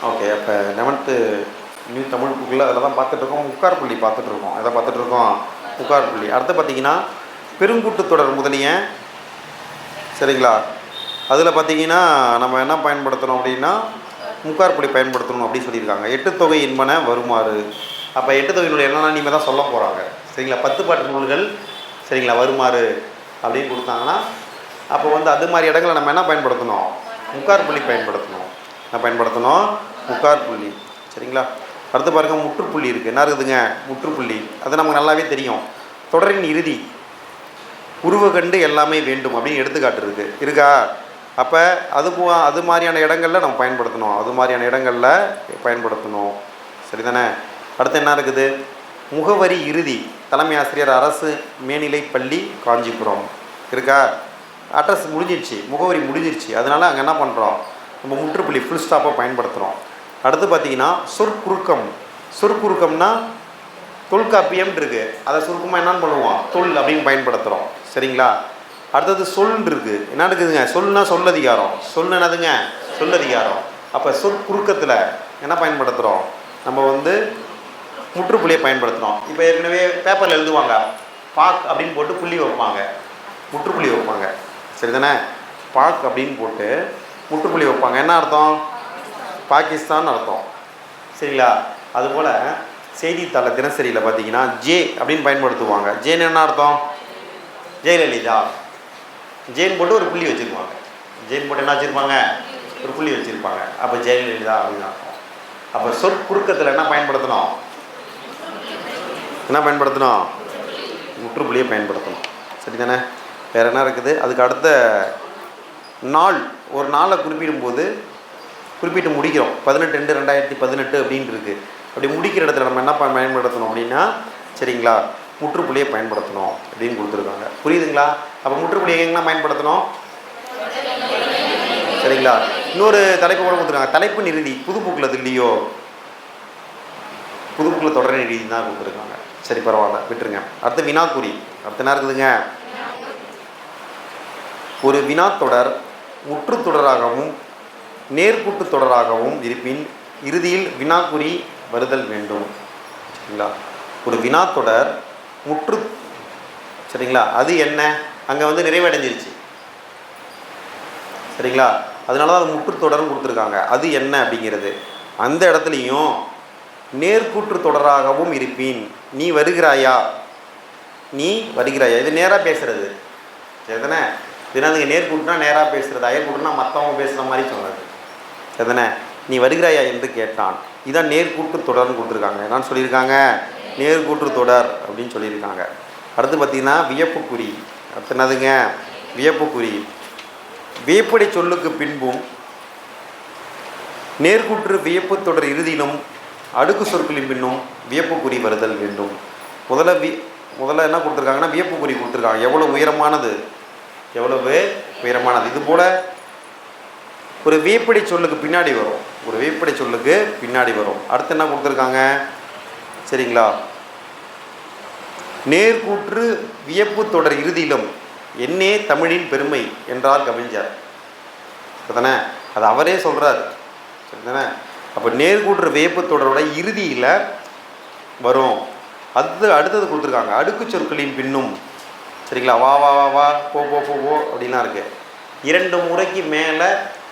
Okay. அப்போ 11th new Tamil புக்கில் அதில் தான் பார்த்துட்ருக்கோம். முக்கார் புள்ளி பார்த்துட்ருக்கோம். எதை பார்த்துட்ருக்கோம்? முக்கார் புள்ளி. அடுத்து பார்த்தீங்கன்னா பெருங்கூட்டு தொடர் முதலிய, சரிங்களா? அதில் பார்த்தீங்கன்னா நம்ம என்ன பயன்படுத்தணும் அப்படின்னா முக்கார் புள்ளி பயன்படுத்தணும் அப்படின்னு சொல்லியிருக்காங்க. 8 தொகை என்பன வருமாறு. அப்போ 8 தொகை நூல் என்னென்னா நீங்கள் தான் சொல்ல போகிறாங்க, சரிங்களா? 10 பாட்டு நூல்கள், சரிங்களா, வருமாறு அப்படின்னு கொடுத்தாங்கன்னா அப்போ வந்து அது மாதிரி இடங்களை நம்ம என்ன பயன்படுத்தணும்? முக்கார் புள்ளி பயன்படுத்தணும். என்ன பயன்படுத்தணும்? முக்கார் புள்ளி, சரிங்களா? அடுத்து பாருங்கள், முற்றுப்புள்ளி இருக்குது. என்ன இருக்குதுங்க? முற்றுப்புள்ளி. அது நமக்கு நல்லாவே தெரியும். தொடரின் இறுதி உருவ கண்டு எல்லாமே வேண்டும் அப்படின்னு எடுத்துக்காட்டு இருக்குது, இருக்கா? அப்போ அது மாதிரியான இடங்களில் நம்ம பயன்படுத்தணும். அது மாதிரியான இடங்களில் பயன்படுத்தணும், சரிதானே? அடுத்து என்ன இருக்குது? முகவரி இறுதி தலைமை ஆசிரியர் அரசு மேல்நிலைப் பள்ளி காஞ்சிபுரம், இருக்கா? அட்ரஸ் முடிஞ்சிருச்சு, முகவரி முடிஞ்சிருச்சு. அதனால் அங்கே என்ன பண்ணுறோம்? நம்ம முற்றுப்புள்ளி ஃபுல் ஸ்டாப்பாக பயன்படுத்துகிறோம். அடுத்து பார்த்திங்கன்னா சொற்குறுக்கம். சொற்குறுக்கம்னா தொல்காப்பியம் இருக்குது, அதை சுருக்கமாக என்னென்னு பண்ணுவோம்? தொல் அப்படின்னு பயன்படுத்துகிறோம், சரிங்களா? அடுத்தது சொல் இருக்குது. என்ன இருக்குதுங்க? சொல்னா சொல்லதிகாரம். சொல் என்னதுங்க? சொல்லதிகாரம். அப்போ சொற்குறுக்கத்தில் என்ன பயன்படுத்துகிறோம்? நம்ம வந்து முற்றுப்புள்ளியை பயன்படுத்துகிறோம். இப்போ ஏற்கனவே பேப்பரில் எழுதுவாங்க, பாக் அப்படின்னு போட்டு புள்ளி வைப்பாங்க, முற்றுப்புள்ளி வைப்பாங்க, சரிதானே? பாக் அப்படின்னு போட்டு முற்றுப்புள்ளி வைப்பாங்க. என்ன அர்த்தம்? பாகிஸ்தான் அர்த்தம், சரிங்களா? அதுபோல் செய்தித்தாள தினசரியில் பார்த்தீங்கன்னா ஜே அப்படின்னு பயன்படுத்துவாங்க. ஜேன்னு என்ன அர்த்தம்? ஜெயலலிதா. ஜேன் போட்டு ஒரு புள்ளி வச்சுருப்பாங்க. ஜேன் போட்டு என்ன வச்சுருப்பாங்க? ஒரு புள்ளி வச்சுருப்பாங்க. அப்போ ஜெயலலிதா அப்படின்னு அர்த்தம். அப்போ சொற்குறுக்கத்தில் என்ன பயன்படுத்தணும்? என்ன பயன்படுத்தணும்? முற்றுப்புள்ளியை பயன்படுத்தணும், சரிதானே? வேறு என்ன இருக்குது? அதுக்கு அடுத்த நாள், ஒரு நாளை குறிப்பிடும்போது குறிப்பிட்டு முடிக்கிறோம். 18/2/2018 அப்படின்னு இருக்குது. அப்படி முடிக்கிற இடத்துல நம்ம என்ன பயன்படுத்தணும் அப்படின்னா, சரிங்களா, முற்றுப்புள்ளியை பயன்படுத்தணும் அப்படின்னு கொடுத்துருக்காங்க. புரியுதுங்களா? அப்போ முற்றுப்புள்ளி எங்கெங்கெல்லாம் பயன்படுத்தணும்? சரிங்களா? இன்னொரு தலைப்பு கூட கொடுத்துருக்காங்க, தலைப்பு நிறுதி. புது புக்கில் அது இல்லையோ? புது புக்கில் தொடர் நிறுதி தான் கொடுத்துருக்காங்க. சரி, பரவாயில்ல, விட்டுருங்க. அடுத்து வினாக்குறி. அடுத்து என்ன இருக்குதுங்க? ஒரு வினாத்தொடர் முற்று தொடராகவும் நேர்கூட்டு தொடராகவும் இருப்பின் இறுதியில் வினாக்குறி வருதல் வேண்டும், சரிங்களா? ஒரு வினாத்தொடர் முற்று, சரிங்களா, அது என்ன? அங்கே வந்து நிறைவடைஞ்சிருச்சு, சரிங்களா? அதனால தான் அது முற்றுத்தொடர்னு கொடுத்துருக்காங்க. அது என்ன அப்படிங்கிறது. அந்த இடத்துலையும் நேர்கூற்று தொடராகவும் இருப்பின் நீ வருகிறாயா, நீ வருகிறாயா, இது நேராக பேசுகிறது, சரிதானே? இதுனா நேர்கூட்டுனா நேராக பேசுகிறது, அயற்கூட்டுனா மற்றவங்க பேசுகிற மாதிரி சொன்னது, சரிதானே? நீ வருகிறாயா என்று கேட்டான். இதான் நேர்கூட்டு தொடர்னு கொடுத்துருக்காங்க. என்னன்னு சொல்லியிருக்காங்க? நேர்கூற்று தொடர் அப்படின்னு சொல்லியிருக்காங்க. அடுத்து பார்த்திங்கன்னா வியப்புக்குறி. அடுத்து என்னதுங்க? வியப்புக்குறி. வியப்படை சொல்லுக்கு பின்பும் நேர்கூற்று வியப்பு தொடர் இறுதியிலும் அடுக்கு சொற்களின் பின்னும் வியப்புக்குறி வருதல் வேண்டும். முதல்ல என்ன கொடுத்துருக்காங்கன்னா வியப்புக்குறி கொடுத்துருக்காங்க. எவ்வளோ உயரமானது, எவ்வளவு உயரமானது. இதுபோல் ஒரு வியப்படை சொல்லுக்கு பின்னாடி வரும், ஒரு வியப்படை சொல்லுக்கு பின்னாடி வரும். அடுத்து என்ன கொடுத்துருக்காங்க? சரிங்களா, நேர்கூற்று வியப்பு தொடர் இறுதியிலும் என்னே தமிழின் பெருமை என்றார் கவிஞர், சரிதானே? அது அவரே சொல்கிறார், சரிதானே? அப்போ நேர்கூற்று வியப்பு தொடரோட இறுதியில் வரும். அடுத்தது கொடுத்துருக்காங்க அடுக்கு சொற்களின் பின்னும், சரிங்களா? வா வா வா வா, போ போ போ போ அப்படின்லாம் இருக்குது. 2 முறைக்கு மேலே,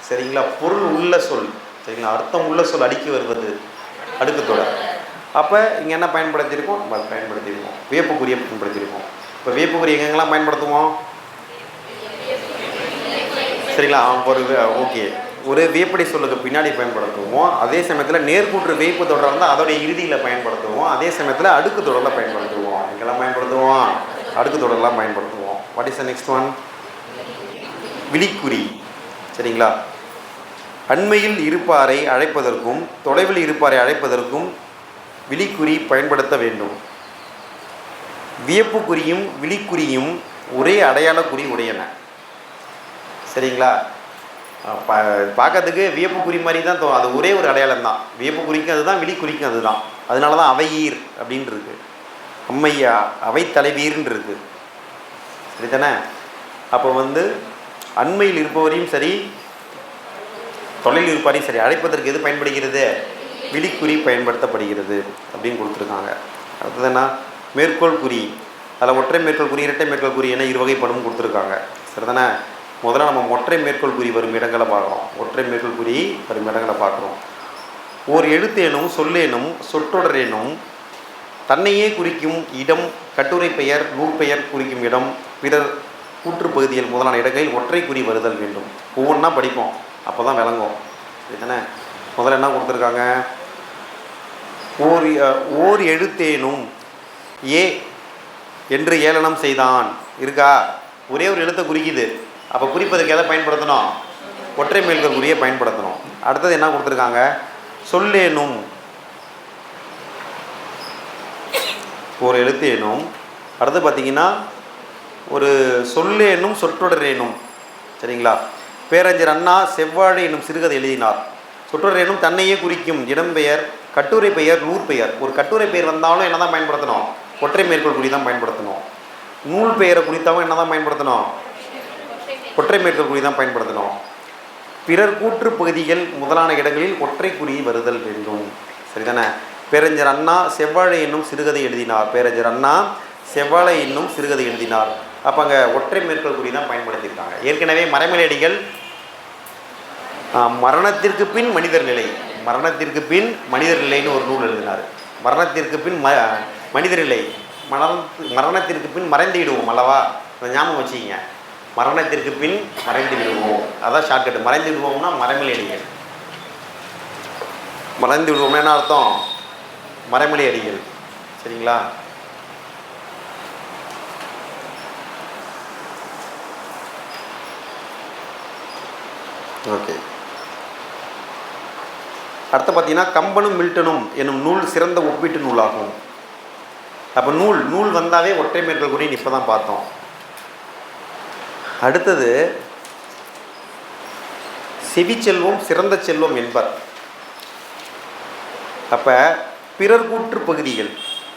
சரிங்களா, பொருள் உள்ள சொல், சரிங்களா, அர்த்தம் உள்ள சொல் அடுக்கி வருவது அடுக்கு தொடர். அப்போ இங்கே என்ன பயன்படுத்தியிருக்கோம்? வியப்புக்குறியை பயன்படுத்தியிருக்கோம். இப்போ வியப்புக்குறி எங்கெங்கெல்லாம் பயன்படுத்துவோம்? சரிங்களா, ஓகே, ஒரு வியப்படை சொல்லுக்கு பின்னாடி பயன்படுத்துவோம். அதே சமயத்தில் நேர்கூற்று வியப்பு தொடர் வந்து அதோடைய இறுதியில் பயன்படுத்துவோம். அதே சமயத்தில் அடுக்கு தொடரில் பயன்படுத்துவோம். எங்கெல்லாம் பயன்படுத்துவோம்? அடுக்கு தொடரெலாம் பயன்படுத்துவோம். What is the next one? விழிக்குறி, சரிங்களா? அண்மையில் இருப்பாரை அழைப்பதற்கும் தொலைவில் இருப்பாரை அழைப்பதற்கும் விழிக்குறி பயன்படுத்த வேண்டும். வியப்புக்குறியும் விழிக்குறியும் ஒரே அடையாள குறி உடையன, சரிங்களா? பார்க்கறதுக்கு வியப்புக்குறி மாதிரி தான் அது ஒரே ஒரு அடையாளம் தான். வியப்புக்குறிக்கும் அதுதான், விழிக்குறிக்கும் அதுதான். அதனால தான் அவையீர் அப்படின்னு இருக்கு, அம்மையா அவை தலைவீர்ன்னு இருக்கு, சரிதானே? அப்போ வந்து அண்மையில் இருப்பவரையும் சரி தொலைவில் இருப்பாரையும் சரி அழைப்பதற்கு எது பயன்படுகிறது? விழிக்குறி பயன்படுத்தப்படுகிறது அப்படின்னு கொடுத்துருக்காங்க. அடுத்தது என்ன? மேற்கோள் குறி. அதில் ஒற்றை மேற்கோள் குறி, இரட்டை மேற்கோள் குறி என இருவகைப்படும் கொடுத்துருக்காங்க. சரிதானே? முதல்ல நம்ம ஒற்றை மேற்கோள் குறி வரும் இடங்களை பார்க்குறோம். ஒற்றை மேற்கோள் குறி வரும் இடங்களை பார்க்குறோம். ஓர் எழுத்தேனும் சொல்லேனும் சொற்றொடரேனும் தன்னையே குறிக்கும் இடம், கட்டுரை பெயர், நூற்பெயர் குறிக்கும் இடம், பிறர் கூற்றுப்பகுதியில் முதலான இடங்களில் ஒற்றை குறி வருதல் வேண்டும். ஒவ்வொன்றா படிப்போம், அப்போ தான் விளங்கும். சரிதானே? முதல்ல என்ன கொடுத்துருக்காங்க? ஓர் எழுத்தேனும் ஏ என்று ஏளனம் செய்தான் இருக்கா? ஒரே ஒரு எழுத்தை குறிக்குது. அப்போ குறிப்பதற்கு எதை பயன்படுத்தணும்? ஒற்றை மேற்கோள் குறியை பயன்படுத்தணும். அடுத்தது என்ன கொடுத்துருக்காங்க? சொல்லேனும் ஒரு எழுத்தேனும், அடுத்து பார்த்தீங்கன்னா ஒரு சொல்லேனும் சொற்றொடரேனும். சரிங்களா? பேரறிஞர் அண்ணா செவ்வாழை என்னும் சிறுகதை எழுதினார். சொற்றொடரேனும் தன்னையே குறிக்கும் இடம்பெயர், கட்டுரை பெயர், நூற்பெயர். ஒரு கட்டுரை பெயர் வந்தாலும் என்ன தான் பயன்படுத்தணும்? ஒற்றை மேற்கோள் குறி தான் பயன்படுத்தணும். நூல் பெயரை குறித்தாலும் என்ன தான் பயன்படுத்தணும்? ஒற்றை மேற்கோள் குறி தான் பயன்படுத்தணும். பிறர் கூற்று பகுதிகள் முதலான இடங்களில் ஒற்றை குறி வருதல் வேண்டும். சரிதானே? பேரறிஞர் அண்ணா செவ்வாழை என்னும் சிறுகதை எழுதினார். பேரறிஞர் அண்ணா செவ்வாழை என்னும் சிறுகதை எழுதினார். அப்போ அங்கே ஒற்றை மேற்கோள் குறி தான் பயன்படுத்தியிருக்காங்க. ஏற்கனவே மறைமலையடிகள் மரணத்திற்கு பின் மனிதர் நிலை, மரணத்திற்கு பின் மனிதர் நிலைன்னு ஒரு நூல் எழுதினார். மரணத்திற்கு பின் மனிதர் நிலை, மரணத்திற்கு பின் மறைந்து விடுவோம் அல்லவா? அதை ஞாபகம் வச்சுக்கிங்க. மரணத்திற்கு பின் மறைந்து விடுவோம், அதான் ஷார்ட்கட்டு. மறைந்து விடுவோம்னா மறைமலையடிகள். மறைந்து விடுவோம்னா என்ன அர்த்தம்? மறைமலையடிகள். சரிங்களா? ஓகே. அடுத்து பார்த்தீங்கன்னா கம்பனும் மில்டனும் என்னும் நூல் சிறந்த ஒப்பீட்டு நூலாகும். அப்போ நூல் வந்தாவே ஒற்றை மேற்கோள் குறி இப்போ தான் பார்த்தோம். அடுத்தது செவிச்செல்வம் சிறந்த செல்வம் என்பர். அப்போ பிறர் கூற்று பகுதிகள்,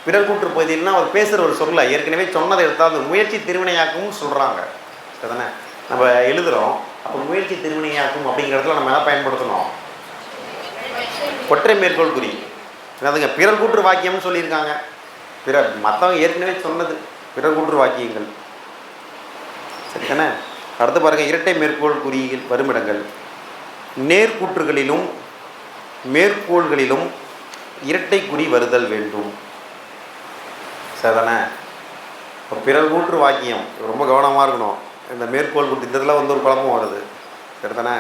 பிறர் கூற்று பகுதிகள்னால் அவர் பேசுகிற ஒரு சொல்ல ஏற்கனவே சொன்னதை எடுத்தால் அது முயற்சி திருவினையாக்கும் சொல்கிறாங்க. சரிதானே? நம்ம எழுதுகிறோம். அப்போ முயற்சி திருவினையாக்கும் அப்படிங்கிறதுல நம்ம என்ன பயன்படுத்தணும்? ஒற்றை மேற்கோள் குறி. என்னதுங்க? பிறர் கூற்று வாக்கியம்னு சொல்லியிருக்காங்க. மற்றவங்க ஏற்கனவே சொன்னது பிறர் கூற்று வாக்கியங்கள். சரிதானே? அடுத்து பாருங்கள், இரட்டை மேற்கோள் குறியில் வருமிடங்கள். நேர்கூற்றுகளிலும் மேற்கோள்களிலும் இரட்டை குறி வருதல் வேண்டும். சரிதானே? இப்போ பிறர் கூற்று வாக்கியம் ரொம்ப கவனமாக இருக்கணும். இந்த மேற்கோள் கூற்று இந்த இதில் ஒரு குழப்பம் வருது. சரிதானே?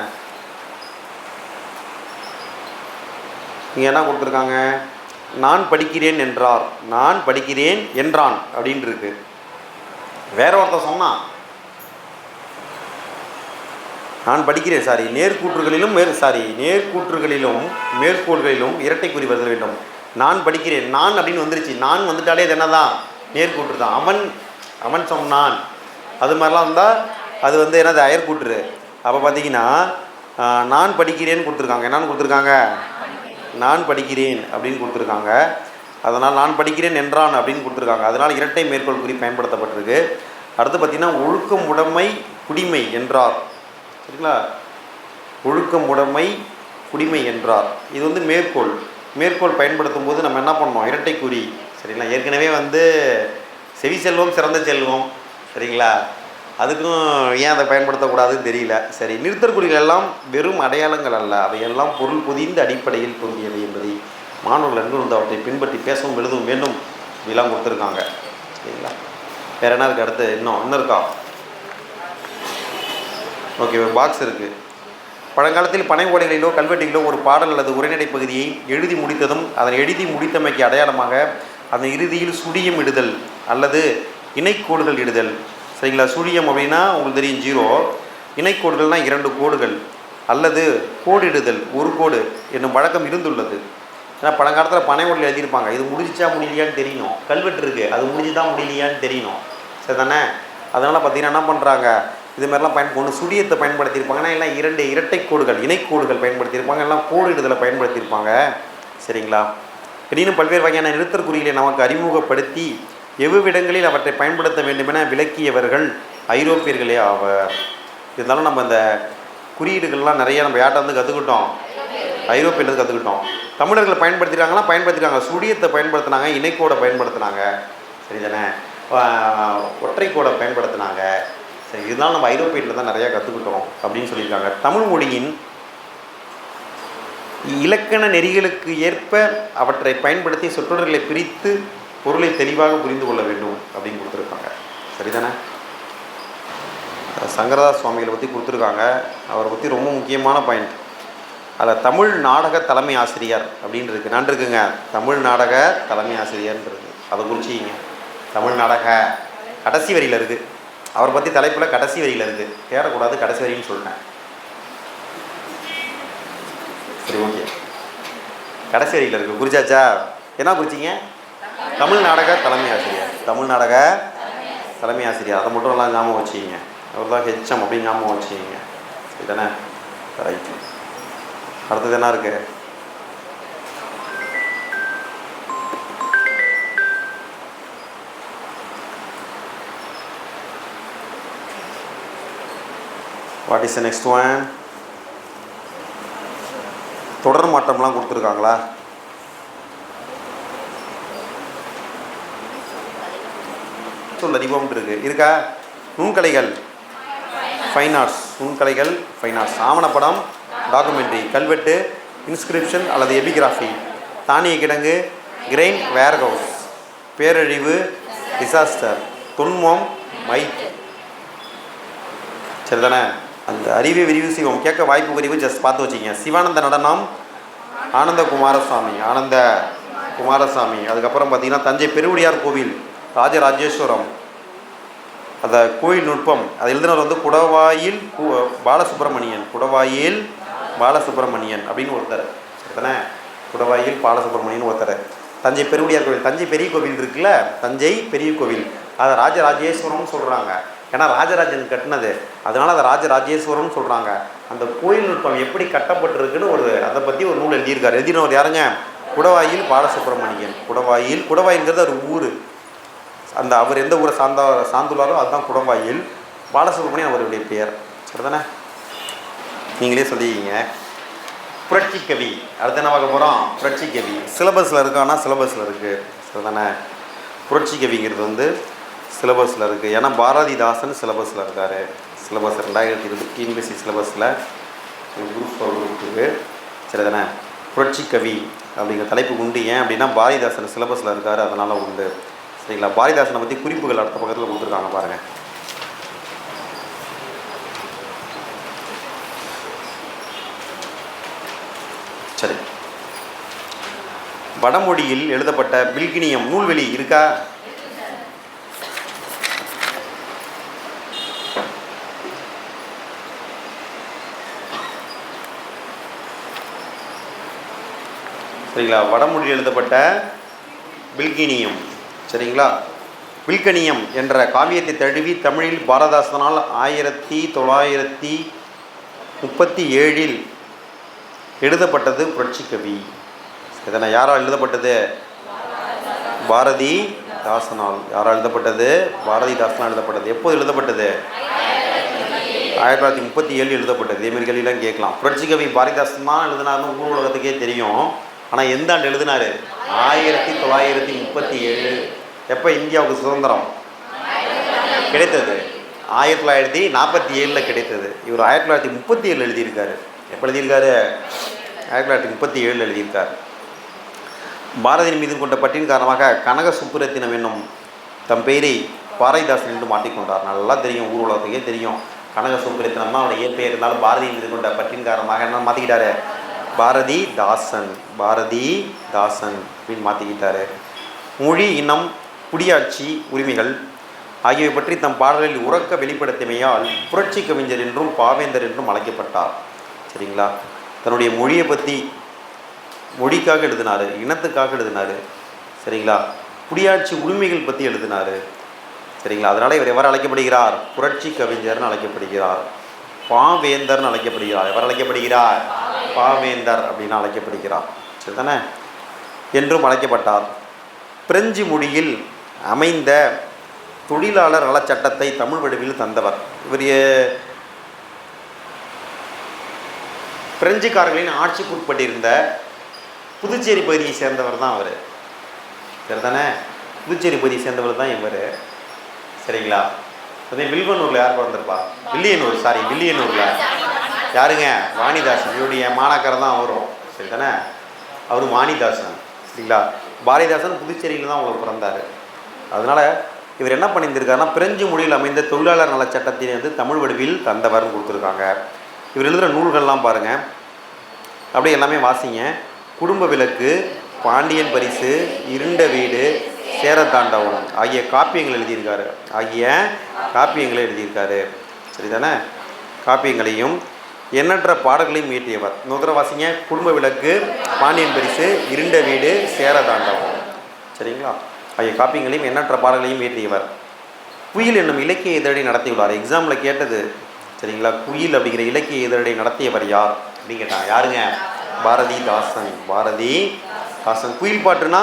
இங்கே என்ன கொடுத்துருக்காங்க? நான் படிக்கிறேன் என்றார், நான் படிக்கிறேன் என்றான் அப்படின்னு இருக்கு. வேற ஒருத்தர் சொன்னான் நான் படிக்கிறேன், நேர்கூற்றுகளிலும் நேர்கூற்றுகளிலும் மேற்கோள்களிலும் இரட்டை குறி வருதல் வேண்டும். நான் படிக்கிறேன், நான் அப்படின்னு வந்துருச்சு. நான் வந்துட்டாலே அது என்னதான்? நேர்கூற்று தான். அவன் சொன்னான், அது மாதிரிலாம் இருந்தால் அது என்னது? அயற்கூற்று. அப்போ பார்த்தீங்கன்னா நான் படிக்கிறேன்னு கொடுத்துருக்காங்க. என்னன்னு கொடுத்துருக்காங்க? நான் படிக்கிறேன் அப்படின்னு கொடுத்துருக்காங்க. அதனால் நான் படிக்கிறேன் என்றான் அப்படின்னு கொடுத்துருக்காங்க. அதனால் இரட்டை மேற்கோள் குறி பயன்படுத்தப்பட்டிருக்கு. அடுத்து பார்த்திங்கன்னா ஒழுக்கம் உடைமை குடிமை என்றார். சரிங்களா? ஒழுக்கம் உடைமை குடிமை என்றார். இது மேற்கோள் பயன்படுத்தும் போது நம்ம என்ன பண்ணோம்? இரட்டை குறி. சரிங்களா? ஏற்கனவே செவி செல்வம் சிறந்த செல்வம். சரிங்களா? அதுக்கும் ஏன் அதை பயன்படுத்தக்கூடாதுன்னு தெரியல. சரி, நிறுத்தற் குறிகள் எல்லாம் வெறும் அடையாளங்கள் அல்ல, அவையெல்லாம் பொருள் பொதிந்த அடிப்படையில் தோன்றியவை என்பதை மாணவர்கள் நன்கு அவற்றை பின்பற்றி பேசவும் எழுதவும் வேண்டும். இதெல்லாம் கொடுத்துருக்காங்க. சரிங்களா? வேறு என்ன இருக்குது? அடுத்து இன்னும் இருக்கா? ஓகே, ஒரு பாக்ஸ் இருக்குது. பழங்காலத்தில் பனை ஓடைகளிலோ கல்வெட்டுகளிலோ ஒரு பாடல் அல்லது உரைநடை பகுதியை எழுதி முடித்ததும் அதனை எழுதி முடித்தமைக்கு அடையாளமாக அதன் இறுதியில் சுழியம் இடுதல் அல்லது இணைக்கோடுகள் இடுதல். சரிங்களா? சுழியம் அப்படின்னா உங்களுக்கு தெரியும் 0, இணைக்கோடுகள்னால் 2 கோடுகள் அல்லது கோடிடுதல் 1 கோடு என்னும் வழக்கம் இருந்துள்ளது. ஏன்னா பழங்காலத்தில் பனை ஓடையில் எழுதியிருப்பாங்க. இது முடிஞ்சிச்சா முடியலையான்னு தெரியணும். கல்வெட்டு இருக்குது, அது முடிஞ்சுதான் முடியலையான்னு தெரியணும். சரி தானே? அதனால் பார்த்திங்கன்னா என்ன பண்ணுறாங்க? இது மாதிரிலாம் ஒன்று சுழியத்தை பயன்படுத்தியிருப்பாங்கன்னா எல்லாம் 2 இரட்டை கோடுகள் இணைக்கோடுகள் பயன்படுத்தியிருப்பாங்க, எல்லாம் கோடிடுதலை பயன்படுத்தியிருப்பாங்க. சரிங்களா? எனினும் பல்வேறு வகையான நிறுத்தற் குறிகளை நமக்கு அறிமுகப்படுத்தி எவ்விடங்களில் அவற்றை பயன்படுத்த வேண்டுமென விளக்கியவர்கள் ஐரோப்பியர்களே ஆவர். இருந்தாலும் நம்ம இந்த குறியீடுகள்லாம் நிறைய நம்ம யார்ட்ட வந்து கற்றுக்கிட்டோம், ஐரோப்பியிலேருந்து கற்றுக்கிட்டோம். தமிழர்கள் பயன்படுத்திருக்காங்க. சுழியத்தை பயன்படுத்தினாங்க, இணைக்கோடை பயன்படுத்தினாங்க, சரி தானே, ஒற்றைக்கோடை பயன்படுத்தினாங்க. சரி, இதெல்லாம் நம்ம ஐரோப்பியில தான் நிறையா கற்றுக்கிட்டோம் அப்படின்னு சொல்லியிருக்காங்க. தமிழ் மொழியின் இலக்கண நெறிகளுக்கு ஏற்ப அவற்றை பயன்படுத்தி சொற்றொடர்களை பிரித்து பொருளை தெளிவாக புரிந்து கொள்ள வேண்டும் அப்படின்னு கொடுத்துருக்காங்க. சரிதானே? சங்கரதாஸ் சுவாமிகளை பற்றி கொடுத்துருக்காங்க. அவரை பற்றி ரொம்ப முக்கியமான பாயிண்ட். அதில் தமிழ் நாடக தலைமை ஆசிரியர் அப்படின்னு இருக்குது. நான் இருக்குங்க, தமிழ் நாடக தலைமை ஆசிரியர்ன்றது. அதை குறிச்சிங்க. தமிழ் நாடக கடைசி வரியில் இருக்குது. அவரை பற்றி தலைப்பில் கடைசி வரியில் இருக்குது. தேடக்கூடாது, கடைசி வரின்னு சொல்லிட்டேன். சரி, ஓகே, கடைசி வரியில் இருக்குது. குறிச்சாச்சா? என்ன குறிச்சிங்க? தமிழ் நாடக தலைமை ஆசிரியர். தமிழ் நாடக தலைமை ஆசிரியர், அதை மட்டும் எல்லாம் ஞாபகம் வச்சுக்கிங்க. அவர் தான் ஹெச்எம் அப்படின்னு ஞாபகம் வச்சுக்கிங்க. சரிதானே? ரைட்டு. அடுத்தது என்ன இருக்கு? What is the next one? தொடர் மாற்றம்லாம் கொடுத்துருக்காங்களா? சொல் அதிபம் இருக்கா? நுண்கலைகள், ஃபைன் ஆர்ட்ஸ். நுண்கலைகள், ஃபைன் ஆர்ட்ஸ். ஆவணப்படம், டாக்குமெண்ட்ரி. கல்வெட்டு, இன்ஸ்கிரிப்ஷன் அல்லது எபிகிராஃபி. தானிய கிடங்கு, கிரெயின் வேர்ஹவுஸ். பேரழிவு, டிசாஸ்டர். தொன்மம், மைக். சரிதானே? அந்த அறிவை விரிவு செய்வோம். கேட்க வாய்ப்பு விரிவு ஜஸ்ட் பார்த்து வச்சிங்க. சிவானந்த நடனம், ஆனந்த குமாரசாமி. அதுக்கப்புறம் பார்த்தீங்கன்னா தஞ்சை பெருவுடையார் கோவில், ராஜராஜேஸ்வரம். அந்த கோயில் நுட்பம் அது எழுதினவர் வந்து குடவாயில் பாலசுப்ரமணியன் அப்படின்னு ஒருத்தர். சரிதானே? குடவாயில் பாலசுப்ரமணியன் ஒருத்தர். தஞ்சை பெருவுடையார் கோவில், தஞ்சை பெரிய கோவில் இருக்குல்ல, தஞ்சை பெரிய கோவில், அதை ராஜராஜேஸ்வரம்னு சொல்கிறாங்க. ஏன்னா ராஜராஜன் கட்டினது, அதனால் அதை ராஜராஜேஸ்வரம்னு சொல்கிறாங்க. அந்த கோயில் நுட்பம் எப்படி கட்டப்பட்டிருக்குன்னு அதை பற்றி ஒரு நூல் எழுதியிருக்காரு. எழுதினவர் யாருங்க? குடவாயில் பாலசுப்ரமணியன். குடவாயில்ங்கிறது ஒரு ஊர். அந்த அவர் எந்த ஊரை சார்ந்துள்ளாரோ அதுதான் குடவாயில். பாலசுப்ரமணியன் அவருடைய பெயர். சரிதானே? நீங்களே சொல்லிக்கிங்க. புரட்சி கவி அடுத்து என்ன பார்க்க போகிறோம்? புரட்சி கவி சிலபஸில் இருக்கான்னா சிலபஸில் இருக்குது. சரிதானே? புரட்சி கவிங்கிறது வந்து சிலபஸில் இருக்குது. ஏன்னா பாரதிதாசன் சிலபஸில் இருக்கார். சிலபஸ் 2020 டிஎன்பிஎஸ்சி சிலபஸில் குரூப் இருக்குது. சரிதானே? புரட்சி கவி அப்படிங்கிற தலைப்பு உண்டு. ஏன் அப்படின்னா பாரதிதாசன் சிலபஸில் இருக்கார், அதனால் உண்டு. சரிங்களா? பாரதிதாசனை பற்றி குறிப்புகள் அடுத்த பக்கத்தில் கொடுத்துருக்காங்க பாருங்கள். சரி, வடமொழியில் எழுதப்பட்ட பில்கினியம் நூல்வெளி இருக்கா? சரிங்களா? வடமொழியில் எழுதப்பட்ட பில்கினியம். சரிங்களா? வில்கணியம் என்ற காவியத்தை தழுவி தமிழில் பாரதிதாசனால் 1937 எழுதப்பட்டது புரட்சி கவி. இதனை யாரால் எழுதப்பட்டது? பாரதிதாசனால். யாரால் எழுதப்பட்டது? பாரதிதாசனால் எழுதப்பட்டது. எப்போது எழுதப்பட்டது? 1937 எழுதப்பட்டது. இதேமாரி கேள்வியெல்லாம் கேட்கலாம். புரட்சி கவி பாரதிதாசன் தான் எழுதினார்னு ஊர் உலகத்துக்கே தெரியும். ஆனால் எந்த ஆண்டு எழுதினார்? 1937. எப்போ இந்தியாவுக்கு சுதந்திரம் கிடைத்தது? 1947 கிடைத்தது. இவர் 1937 எழுதியிருக்காரு. எப்போ எழுதியிருக்காரு? 1937 எழுதியிருக்கார். பாரதியின் மீது கொண்ட பற்றின் காரணமாக கனக சுப்புரத்தினம் என்னும் தம் பெயரை பாரதிதாசன் என்று மாற்றிக்கொண்டார். நல்லா தெரியும், ஊர் உலகத்துக்கே தெரியும். கனக சுப்புரத்தினம்னா அவனை ஏற்பெயர் இருந்தாலும் பாரதியின் மீது கொண்ட பற்றின் காரணமாக என்ன மாற்றிக்கிட்டாரு? பாரதிதாசன் அப்படின்னு மாற்றிக்கிட்டாரு. மொழி, இனம், குடியாட்சி உரிமைகள் ஆகியவை பற்றி தம் பாடலில் உறக்க வெளிப்படுத்தியமையால் புரட்சி கவிஞர் என்றும் பாவேந்தர் என்றும் அழைக்கப்பட்டார். சரிங்களா? தன்னுடைய மொழியை பற்றி, மொழிக்காக எழுதினார், இனத்துக்காக எழுதினார். சரிங்களா? குடியாட்சி உரிமைகள் பற்றி எழுதினார். சரிங்களா? அதனால் இவர் எவர் அழைக்கப்படுகிறார்? புரட்சி கவிஞர்னு அழைக்கப்படுகிறார். பாவேந்தர்னு அழைக்கப்படுகிறார். எவர் அழைக்கப்படுகிறார்? பாவேந்தர் அப்படின்னு அழைக்கப்படுகிறார். சரிதானே? என்றும் அழைக்கப்பட்டார். பிரெஞ்சு மொழியில் அமைந்த தொழிலாளர் நலச்சட்டத்தை தமிழ் வடிவில் தந்தவர். இவர் பிரெஞ்சுக்காரர்களின் ஆட்சிக்கு உட்பட்டிருந்த புதுச்சேரி பகுதியை சேர்ந்தவர் தான் அவர். சரிதானே? புதுச்சேரி பகுதியை சேர்ந்தவர் தான் இவர். சரிங்களா? அதே வில்வனூரில் யார் பிறந்திருப்பா? வில்லியனூரில் யாருங்க? வாணிதாசன். இவருடைய மாணாக்கர் தான் வரும். சரிதானே? அவர் வாணிதாசன். சரிங்களா? பாரதிதாசன் புதுச்சேரியில் தான் உங்களுக்கு பிறந்தார். அதனால் இவர் என்ன பண்ணியிருந்திருக்காருன்னா, பிரெஞ்சு மொழியில் அமைந்த தொழிலாளர் நல சட்டத்தினை வந்து தமிழ் வடிவில் தந்தவர்னு கொடுத்துருக்காங்க. இவர் எழுதுகிற நூல்கள்லாம் பாருங்கள், அப்படியே எல்லாமே வாசிங்க. குடும்ப விளக்கு, பாண்டியன் பரிசு, இருண்ட வீடு, சேரத்தாண்டவம் ஆகிய காப்பியங்களை எழுதியிருக்காரு. சரிதானே? காப்பியங்களையும் எண்ணற்ற பாடல்களையும் இயற்றியவர். இன்னொரு வாசிங்க. குடும்ப விளக்கு, பாண்டியன் பரிசு, இருண்ட வீடு, சேரதாண்டவம். சரிங்களா? ஆகிய காப்பியங்களையும் எண்ணற்ற பாடல்களையும் இயற்றியவர். குயில் என்னும் இலக்கிய இதழை நடத்தியுள்ளார். எக்ஸாமில் கேட்டது. சரிங்களா? குயில் அப்படிங்கிற இலக்கிய இதழை நடத்தியவர் யார் அப்படின்னு கேட்டாங்க. யாருங்க? பாரதிதாசன். குயில் பாட்டுனா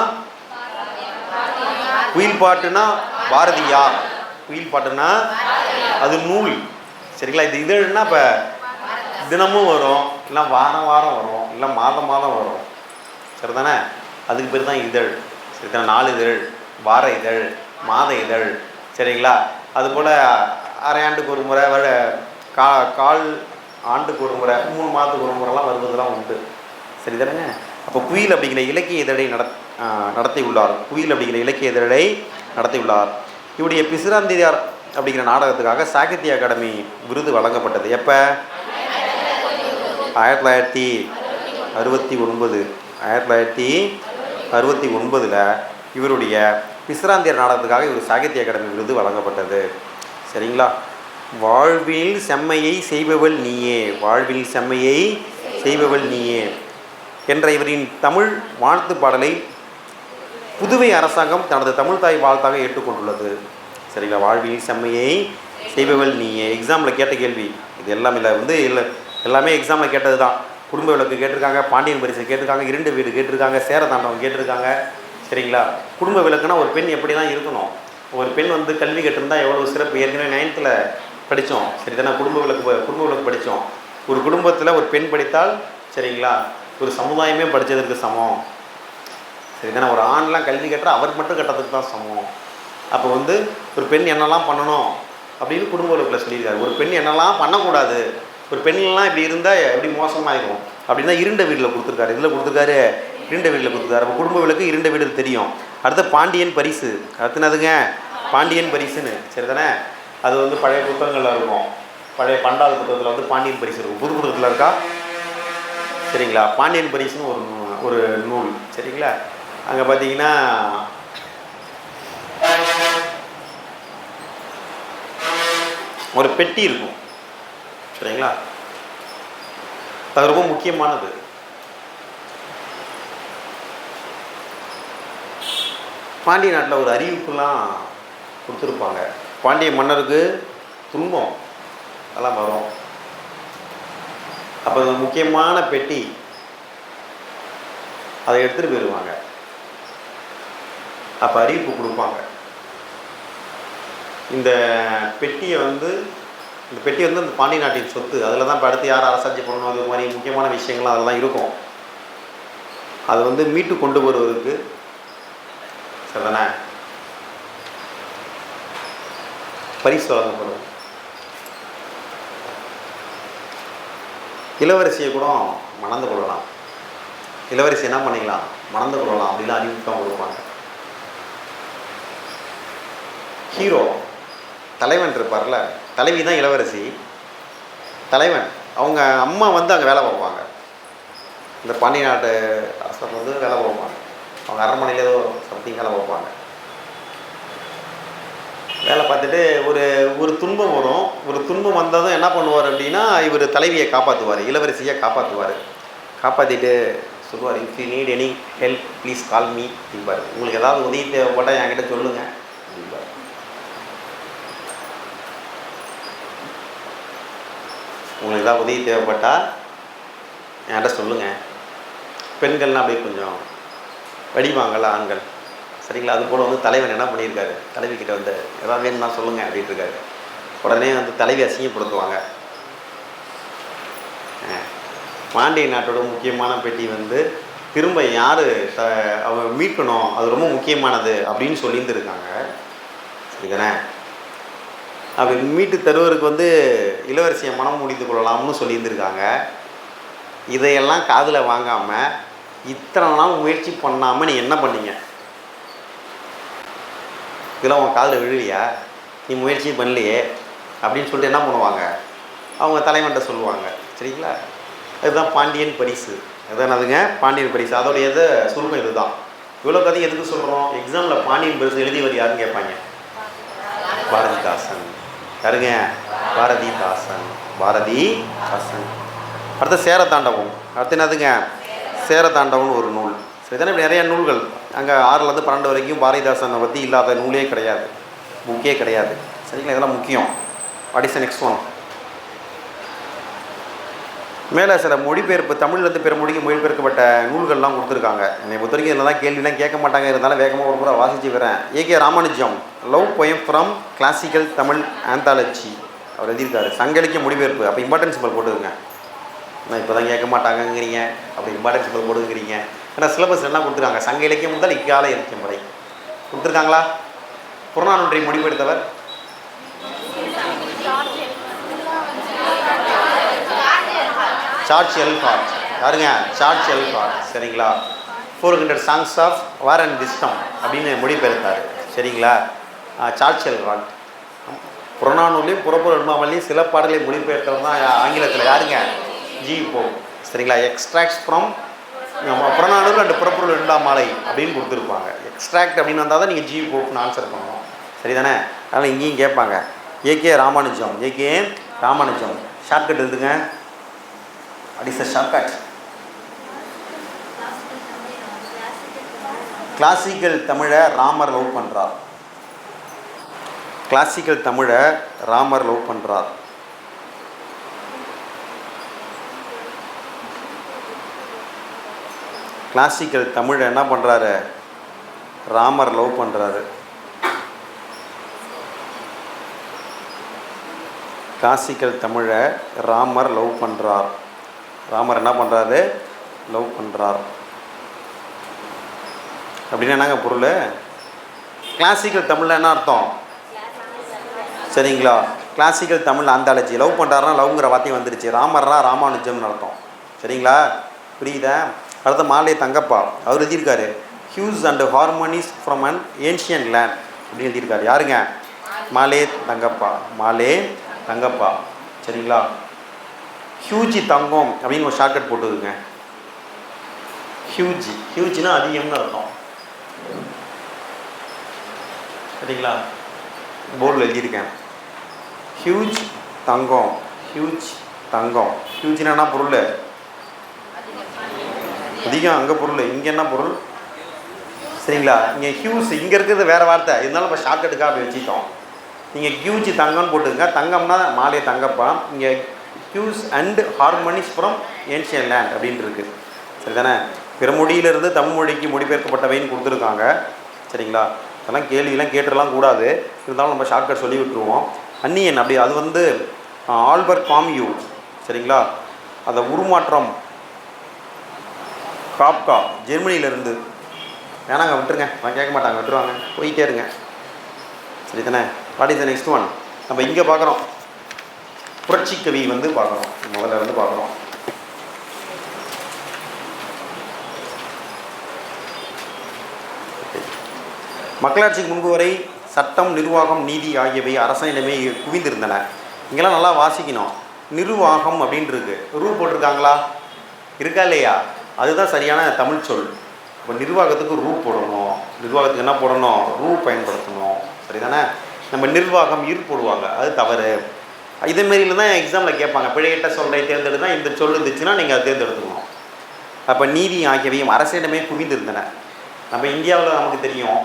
பாரதியார். குயில் பாட்டுனா அது நூல். சரிங்களா? இது இதழ்னா இப்போ தினமும் வரும், இல்லை வாரம் வரும், இல்லை மாதம் வரும். சரிதானே? அதுக்கு பேர் தான் இதழ். சரிதானே? 4 இதழ், வார இதழ், மாத இதழ். சரிங்களா? அதுபோல் அரை ஆண்டுக்கு ஒரு முறை, கால் ஆண்டுக்கு ஒரு முறை, 3 மாதத்துக்கு ஒரு முறைலாம் வருவதெல்லாம் உண்டு. சரிதானேங்க? அப்போ குயில் அப்படிங்கிற இலக்கிய இதழை நடத்தியுள்ளார். இவருடைய பிசிராந்தியார் அப்படிங்கிற நாடகத்துக்காக சாகித்ய அகாடமி விருது வழங்கப்பட்டது. எப்போ? 1969 இவருடைய பிசிராந்தியர் நாடகத்துக்காக இவர் சாகித்ய அகாடமி விருது வழங்கப்பட்டது. சரிங்களா? வாழ்வில் செம்மையை செய்பவள் நீயே என்ற இவரின் தமிழ் வாழ்த்து பாடலை புதுவை அரசாங்கம் தனது தமிழ் தாய் வாழ்த்தாக ஏற்றுக்கொண்டுள்ளது. சரிங்களா? வாழ்வில் செம்மையை செய்பவள் நீயே. எக்ஸாமில் கேட்ட கேள்வி இது எல்லாமே எல்லாமே எக்ஸாமில் கேட்டது தான். குடும்ப விளக்கு கேட்டிருக்காங்க, பாண்டியன் பரிசு கேட்டிருக்காங்க, இருண்ட வீடு கேட்டிருக்காங்க, சேரதாண்டவம் கேட்டிருக்காங்க. சரிங்களா? குடும்ப விளக்குனா ஒரு பெண் எப்படி தான் இருக்கணும், ஒரு பெண் வந்து கல்வி கற்றிருந்தால் எவ்வளோ சிறப்பு. ஏற்கனவே 9th படித்தோம். சரிதானே? குடும்ப விளக்கு படித்தோம். ஒரு குடும்பத்தில் ஒரு பெண் படித்தால், சரிங்களா, ஒரு சமுதாயமே படித்ததற்கு சமம். சரிதானே? ஒரு ஆண்லாம் கல்வி கற்ற அவருக்கு மட்டும் கட்டத்துக்கு தான் சமம். அப்போ வந்து ஒரு பெண் என்னெல்லாம் பண்ணணும் அப்படின்னு குடும்ப விளக்கில் சொல்லியிருக்காரு. ஒரு பெண் என்னெல்லாம் பண்ணக்கூடாது, ஒரு பெண்லாம் இப்படி இருந்தால் எப்படி மோசமாகிடும் அப்படின்னா இருண்ட வீட்டில் கொடுத்துருக்காரு. இருண்ட வீட்டில் கொடுத்துருக்காரு. அப்போ குடும்ப விளக்கு இருண்ட வீடு தெரியும். அடுத்து பாண்டியன் பரிசு. அடுத்துனதுங்க பாண்டியன் பரிசுன்னு. சரிதானே? அது வந்து பழைய புத்தகங்களில் இருக்கும். பழைய பண்டாவது புத்தகத்தில் வந்து பாண்டியன் பரிசு இருக்கும். புது புத்தகத்தில் இருக்கா? சரிங்களா? பாண்டியன் பரிசுன்னு ஒரு நூல். சரிங்களா? அங்கே பார்த்தீங்கன்னா ஒரு பெட்டி இருக்கும். சரிங்களா? அது ரொம்ப முக்கியமானது. பாண்டிய நாட்டில் ஒரு அறிவிப்புலாம் கொடுத்துருப்பாங்க. பாண்டிய மன்னருக்கு துன்பம் அதெல்லாம் வரும். அப்போ முக்கியமான பெட்டி அதை எடுத்துகிட்டு போயிடுவாங்க. அப்போ அறிவிப்பு கொடுப்பாங்க. இந்த பெட்டியை வந்து அந்த பாண்டிய நாட்டின் சொத்து. அதில் தான் இப்போ அடுத்து யார் அரசாட்சி பண்ணணும், அது மாதிரி முக்கியமான விஷயங்கள்லாம் அதெல்லாம் இருக்கும். அதை வந்து மீட்டு கொண்டு வருவதற்கு சரிதானே பரிசு வழங்கப்படும். இளவரசியை கூட மணந்து கொள்ளலாம். இளவரசி என்ன பண்ணிக்கலாம்? மணந்து கொள்ளலாம் அப்படிலாம் அறிவிப்பு தான் கொடுப்பாங்க. ஹீரோ தலைவன் இருப்பார்ல, தலைவி தான் இளவரசி. தலைவன் அவங்க அம்மா வந்து அங்கே வேலை பார்ப்பாங்க. இந்த பாண்டிய நாட்டு அரசர் வந்து வேலை பார்ப்பாங்க. அவங்க அரண்மனையில் ஏதோ சம்திங் வேலை பார்ப்பாங்க. வேலை பார்த்துட்டு ஒரு துன்பம் வரும். ஒரு துன்பம் வந்ததும் என்ன பண்ணுவார் அப்படின்னா, இவர் தலைவியை காப்பாற்றுவார், இளவரசியை காப்பாற்றுவார். காப்பாற்றிட்டு சொல்லுவார், if you need any help please call me அப்படிம்பார். உங்களுக்கு ஏதாவது உதவி தேவைப்பட்டால் என்கிட்ட சொல்லுங்கள் அப்படிம்பார். உங்களுக்கு ஏதாவது உதவி தேவைப்பட்டால் என்கிட்ட சொல்லுங்கள். பெண்கள்லாம் அப்படியே கொஞ்சம் வடிவாங்கள்ல ஆண்கள். சரிங்களா? அது போல் வந்து தலைவன் என்ன பண்ணியிருக்காரு, தலைவிக்கிட்ட வந்து எதாவது வேணும்னா சொல்லுங்கள் அப்படின்ட்டு இருக்காரு. உடனே வந்து தலைவி அசிங்கப்படுத்துவாங்க. பாண்டிய நாட்டோட முக்கியமான பெட்டி வந்து திரும்ப யார் அவங்க மீட்கணும், அது ரொம்ப முக்கியமானது அப்படின்னு சொல்லியிருந்துருக்காங்க. சரிதானே? அப்படி மீட்டு தருவருக்கு வந்து இளவரசியை மனம் முடித்து கொள்ளலாம்னு சொல்லியிருந்துருக்காங்க. இதையெல்லாம் காதில் வாங்காமல் இத்தனை நாள் முயற்சி பண்ணாமல் நீ என்ன பண்ணீங்க? இதெல்லாம் உன் காதில் விழுவியா? நீ முயற்சி பண்ணலையே அப்படின்னு சொல்லிட்டு என்ன பண்ணுவாங்க? அவங்க தலைவன்ட்ட சொல்லுவாங்க. சரிங்களா? அதுதான் பாண்டியன் பரிசு. அதுதான் அதுங்க பாண்டியன் பரிசு. அதோடைய சுருக்கம் இது தான். இவ்வளோ கதை எதுக்கு சொல்கிறோம்? எக்ஸாமில் பாண்டியன் பரிசு எழுதியவர் யாருன்னு கேட்பாங்க. பாரதிதாசன். யாருங்க? பாரதிதாசன். பாரதிதாசன். அடுத்து சேரத்தாண்டவம். அடுத்து என்னதுங்க? சேரத்தாண்டவம்னு ஒரு நூல். சரிதானே? இப்படி நிறைய நூல்கள் அங்கே 6லேருந்து 12 வரைக்கும் பாரதிதாசனை பற்றி இல்லாத நூலே கிடையாது, புக்கே கிடையாது. சரிங்களா? இதெல்லாம் முக்கியம். What is the next one? மேலே சில மொழிபெயர்ப்பு தமிழ்லேருந்து பிற மொழிக்கு மொழிபெயர்க்கப்பட்ட நூல்கள்லாம் கொடுத்துருக்காங்க. என்னை பொறுத்த வரைக்கும் இதெல்லாம் கேள்விலாம் கேட்க மாட்டாங்க, இருந்தாலும் வேகமாக ஒரு முறை வாசிச்சு வரேன். AK Ramanujan love poem from classical Tamil anthology அவர் எழுதியிருக்காரு. சங்க இலக்கிய மொழிபெயர்ப்பு. அப்போ இம்பார்ட்டன்ஸ் சிம்பல் போட்டுருங்க. நான் இப்போ தான் கேட்க மாட்டாங்கங்கிறீங்க, அப்படி இம்பார்ட்டன்ஸ் சிம்பல் போட்டுக்கிறீங்க. ஏன்னா சிலபஸ் என்ன கொடுத்துருக்காங்க? சங்க இலக்கியம் முதல் இக்கால இலக்கியம் வரை கொடுத்துருக்காங்களா? புறநானூற்றை மொழிபெயர்த்தவர் சார்ஜ் எல்காட். யாருங்க? George L Hart. சரிங்களா? 400 songs of war and wisdom அப்படின்னு மொழிபெயர்த்தார். சரிங்களா? சார்ஜ் எல்காட். புறநானூர்லேயும் புறப்பொருள் எழுமாமலையும் சில பாடலை மொழிபெயர்த்தவர் தான் ஆங்கிலத்தில். யாருங்க? G Pope. சரிங்களா? எக்ஸ்ட்ராக்ட்ஸ் ஃப்ரம் புறநானூறு அண்ட் புறப்பொருள் எழுமாமலை அப்படின்னு கொடுத்துருப்பாங்க. எக்ஸ்ட்ராக்ட் அப்படின்னு வந்தால் தான் நீங்கள் ஜி போப்னு ஆன்சர் பண்ணணும். சரிதானே? அதனால் இங்கேயும் கேட்பாங்க. AK Ramanujam. AK Ramanujam. Shortcut எழுதுங்க. What is the shortcut? Classical தமிழை ராமர் லவ் பண்ணுறார். கிளாசிக்கல் தமிழை ராமர் லவ் பண்ணுறார். கிளாசிக்கல் தமிழை என்ன பண்ணுறாரு? ராமர் லவ் பண்ணுறாரு. கிளாசிக்கல் தமிழை ராமர் லவ் பண்ணுறார். ராமர் என்ன பண்ணுறாரு? லவ் பண்ணுறார். அப்படின்னா என்னங்க பொருள்? கிளாசிக்கல் தமிழில் என்ன அர்த்தம்? சரிங்களா? Classical Tamil anthology. லவ் பண்ணுறாருனா லவ்ங்கிற வார்த்தையும் வந்துருச்சு. ராமர்னா ராமானுஜம்னு அர்த்தம். சரிங்களா? புரியுதா? அடுத்த மாலே தங்கப்பா அவர் எழுதியிருக்காரு. Hues and harmonies from an ancient land அப்படின்னு எழுதியிருக்காரு. யாருங்க? மாலே தங்கப்பா. மாலே தங்கப்பா. சரிங்களா? ஹியூஜி தங்கம் அப்படின்னு ஒரு ஷார்ட்கட் போட்டுருங்க. ஹியூஜி. ஹியூஜினா அதிகம்னு அர்த்தம். சரிங்களா? போர்டில் எழுதியிருக்கேன். ஹியூஜ் தங்கம். ஹியூஜ் தங்கம். ஹியூஜினா என்ன பொருள்? அதிகம். அங்கே பொருள். இங்கே என்ன பொருள்? சரிங்களா? இங்கே ஹியூஸ் இங்கே இருக்கிறது வேறு வார்த்தை, இருந்தாலும் இப்போ ஷார்ட்கட்டுக்காக அப்படி வச்சுட்டோம். நீங்கள் ஹியூஜி தங்கம்னு போட்டுருங்க. தங்கம்னா மாலே தங்கப்பா. இங்கே hues and harmonies from ancient land அப்படின்ட்டு இருக்குது. சரிதானே? பிற மொழியிலிருந்து தமிழ் மொழிக்கு மொழிபெயர்க்கப்பட்டவைன்னு கொடுத்துருக்காங்க. சரிங்களா? அதெல்லாம் கேள்வியெல்லாம் கேட்டுடலாம் கூடாது, இருந்தாலும் நம்ம ஷார்ட்கட் சொல்லி விட்டுருவோம். அன்னியன் அப்படி அது வந்து ஆல்பர்ட் காம்யூ. சரிங்களா? அதை உருமாற்றம் காப்கா ஜெர்மனியிலேருந்து. வேணாங்க விட்டுருங்க, நான் கேட்க மாட்டாங்க, விட்டுருவாங்க, போயிட்டே இருங்க. சரிதானே? What is the next one? நம்ம இங்கே பார்க்குறோம். புரட்சிக்கவி வந்து பார்க்குறோம். முதல்ல வந்து பார்க்குறோம். மக்களாட்சிக்கு முன்பு வரை சட்டம், நிர்வாகம், நீதி ஆகியவை அரசியலுமே குவிந்திருந்தன. இங்கெல்லாம் நல்லா வாசிக்கணும். நிர்வாகம் அப்படின்ட்டு இருக்கு. ரூ போட்டிருக்காங்களா? இருக்கா இல்லையா? அதுதான் சரியான தமிழ் சொல். இப்போ நிர்வாகத்துக்கு ரூ போடணும். நிர்வாகத்துக்கு என்ன போடணும்? ரூ பயன்படுத்தணும். சரிதானே? நம்ம நிர்வாகம் போடுவாங்க, அது தவறு. இதேமாரியில் தான் எக்ஸாமில் கேட்பாங்க. பிழையிட்ட சொல்லை தேர்ந்தெடுத்தால் இந்த சொல் இருந்துச்சுன்னா நீங்கள் அதை தேர்ந்தெடுத்துக்கணும். அப்போ நீதி ஆகியவையும் அரசியலுமே குவிந்திருந்தன. நம்ம இந்தியாவில் நமக்கு தெரியும்,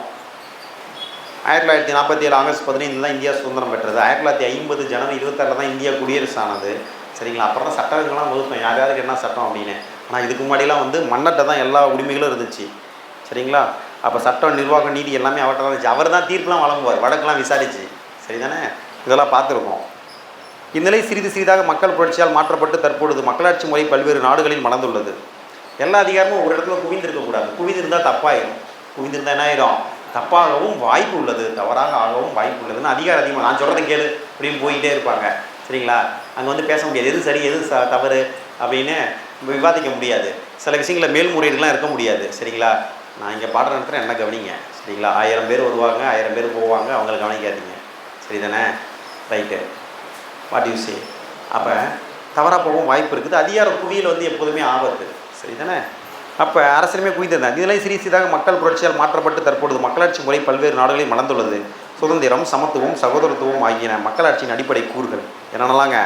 1947 ஆகஸ்ட் 15 தான் இந்தியா சுதந்திரம் பெற்றது. 1950 ஜனவரி 26 தான் இந்தியா குடியரசு ஆனது. சரிங்களா? அப்புறம் தான் சட்டங்கள்லாம் வகுத்தோம், யார் யாருக்கு என்ன சட்டம் அப்படின்னு. ஆனால் இதுக்கு முன்னாடிலாம் வந்து மன்னர்கிட்ட தான் எல்லா உரிமைகளும் இருந்துச்சு. சரிங்களா? அப்போ சட்டம், நிர்வாகம், நீதி எல்லாமே அவர்கிட்ட தான் இருந்துச்சு. அவர் தான் தீர்ப்புலாம் வழங்குவார், வழக்கெல்லாம் விசாரிச்சு. சரிதானே? இதெல்லாம் பார்த்துருக்கோம். இந்நிலை சிறிது சிறிதாக மக்கள் புரட்சியால் மாற்றப்பட்டு தற்பொழுது மக்களாட்சி முறை பல்வேறு நாடுகளில் மலர்ந்துள்ளது. எல்லா அதிகாரமும் ஒரு இடத்துல குவிந்திருக்கக்கூடாது. குவிந்திருந்தால் தப்பாயிடும். குவிந்திருந்தால் என்ன ஆயிடும்? தப்பாகவும் வாய்ப்பு உள்ளது, தவறாக ஆகவும் வாய்ப்பு உள்ளதுன்னு அதிகாரம் அதிகமாக நான் சொல்கிறத கேளு அப்படின்னு போயிட்டே இருப்பாங்க. சரிங்களா? அங்கே வந்து பேச முடியாது, எது சரி எது தவறு அப்படின்னு விவாதிக்க முடியாது. சில விஷயங்களில் மேல்முறையீடுலாம் இருக்க முடியாது. சரிங்களா? நான் இங்கே பாடுற நேரத்தில் என்ன கவனிங்க. சரிங்களா? 1000 பேர் வருவாங்க, 1000 பேர் போவாங்க, அவங்கள கவனிக்காதீங்க. சரி தானே? ரைட்டு. What you say? அப்போ தவறாக போகவும் வாய்ப்பு இருக்குது. அதிகார குவியல் வந்து எப்போதுமே ஆபத்து. சரி தானே? அப்போ அரசியலுமே குவிந்திருந்தாங்க. இதெல்லாம் சிறிது சிறிதாக மக்கள் புரட்சியால் மாற்றப்பட்டு தற்பொழுது மக்களாட்சி முறை பல்வேறு நாடுகளில் மலர்ந்துள்ளது. சுதந்திரம், சமத்துவம், சகோதரத்துவம் ஆகியன மக்களாட்சியின் அடிப்படை கூறுகள். என்னென்னலாங்க?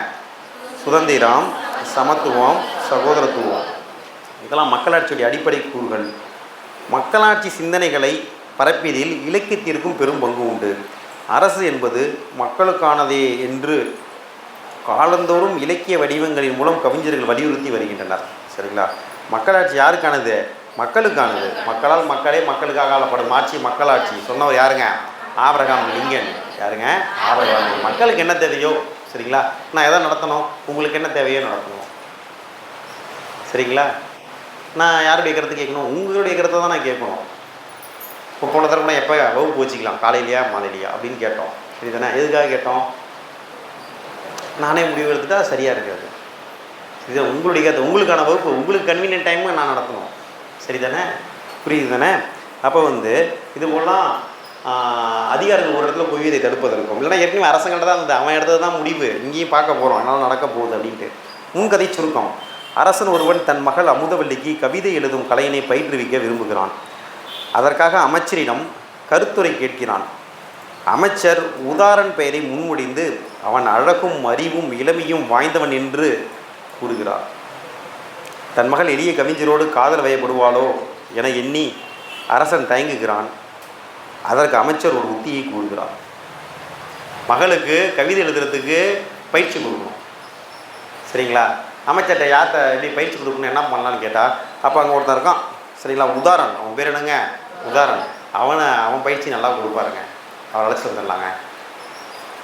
சுதந்திரம், சமத்துவம், சகோதரத்துவம், இதெல்லாம் மக்களாட்சியுடைய அடிப்படை கூறுகள். மக்களாட்சி சிந்தனைகளை பரப்பியதில் இலக்கியத்திற்கும் பெரும் பங்கு உண்டு. அரசு என்பது மக்களுக்கானதே என்று காலந்தோறும் இலக்கிய வடிவங்களின் மூலம் கவிஞர்கள் வலியுறுத்தி வருகின்றனர். சரிங்களா? மக்களாட்சி யாருக்கானது? மக்களுக்கானது. மக்களால் மக்களே மக்களுக்காக ஆளப்படும் ஆட்சி மக்களாட்சி. சொன்னவர் யாருங்க? Abraham Lincoln. யாருங்க? ஆபிரகாம். மக்களுக்கு என்ன தேவையோ, சரிங்களா, நான் எதை நடத்தணும், உங்களுக்கு என்ன தேவையோ நடத்தணும். சரிங்களா? நான் யாருடைய கருத்து கேட்கணும்? உங்களுடைய கருத்தை தான் நான் கேட்கணும். இப்போ போன தடவை எப்போ வகுப்பு வச்சுக்கலாம், காலையிலையா மாலையிலையா அப்படின்னு கேட்டோம். சரி தானே? எதுக்காக கேட்டோம்? நானே முடிவு எடுத்துட்டா சரியாக இருக்காது. சரி, உங்களுடைய கருத்து, உங்களுக்கான வகுப்பு, உங்களுக்கு கன்வீனியன்ட் டைமு நான் நடத்தணும். சரி தானே? புரியுது தானே? அப்போ வந்து இது போலாம் அதிகாரிகள் ஒரு இடத்துல போய் இதை தடுப்பதற்கும், இல்லைனா ஏற்கனவே அரசாங்கள்ட்ட தான் இருந்தது, அவன் எடுத்தது தான் முடிவு, இங்கேயும் பார்க்க போகிறோம், அதனால் நடக்க போகுது அப்படின்ட்டு. முன்கதை சுருக்கம். அரசன் ஒருவன் தன் மகள் அமுதவல்லிக்கு கவிதை எழுதும் கலையினை பயிற்றுவிக்க விரும்புகிறான். அதற்காக அமைச்சரிடம் கருத்துரை கேட்கிறான். அமைச்சர் உதாரன் பெயரை முன்மொழிந்து அவன் அழகும் அறிவும் இளமையும் வாய்ந்தவன் என்று கூறுகிறார். தன் மகள் எளிய கவிஞரோடு காதல் வயப்படுவாளோ என எண்ணி அரசன் தயங்குகிறான். அதற்கு அமைச்சர் ஒரு உத்தியை கூறுகிறார். மகளுக்கு கவிதை எழுதுறதுக்கு பயிற்சி கொடுக்கணும். சரிங்களா? அமைச்சர்கிட்ட யார்கிட்ட எப்படி பயிற்சி கொடுக்கணும், என்ன பண்ணலான்னு கேட்டால், அப்போ அங்கே ஒருத்தன் இருக்கான். சரிங்களா? உதாரன், அவன் பேர் என்னங்க? உதாரன். அவன் பயிற்சி நல்லா கொடுப்பாருங்க. அவன் அழைச்சிட்டு வந்துடலாங்க.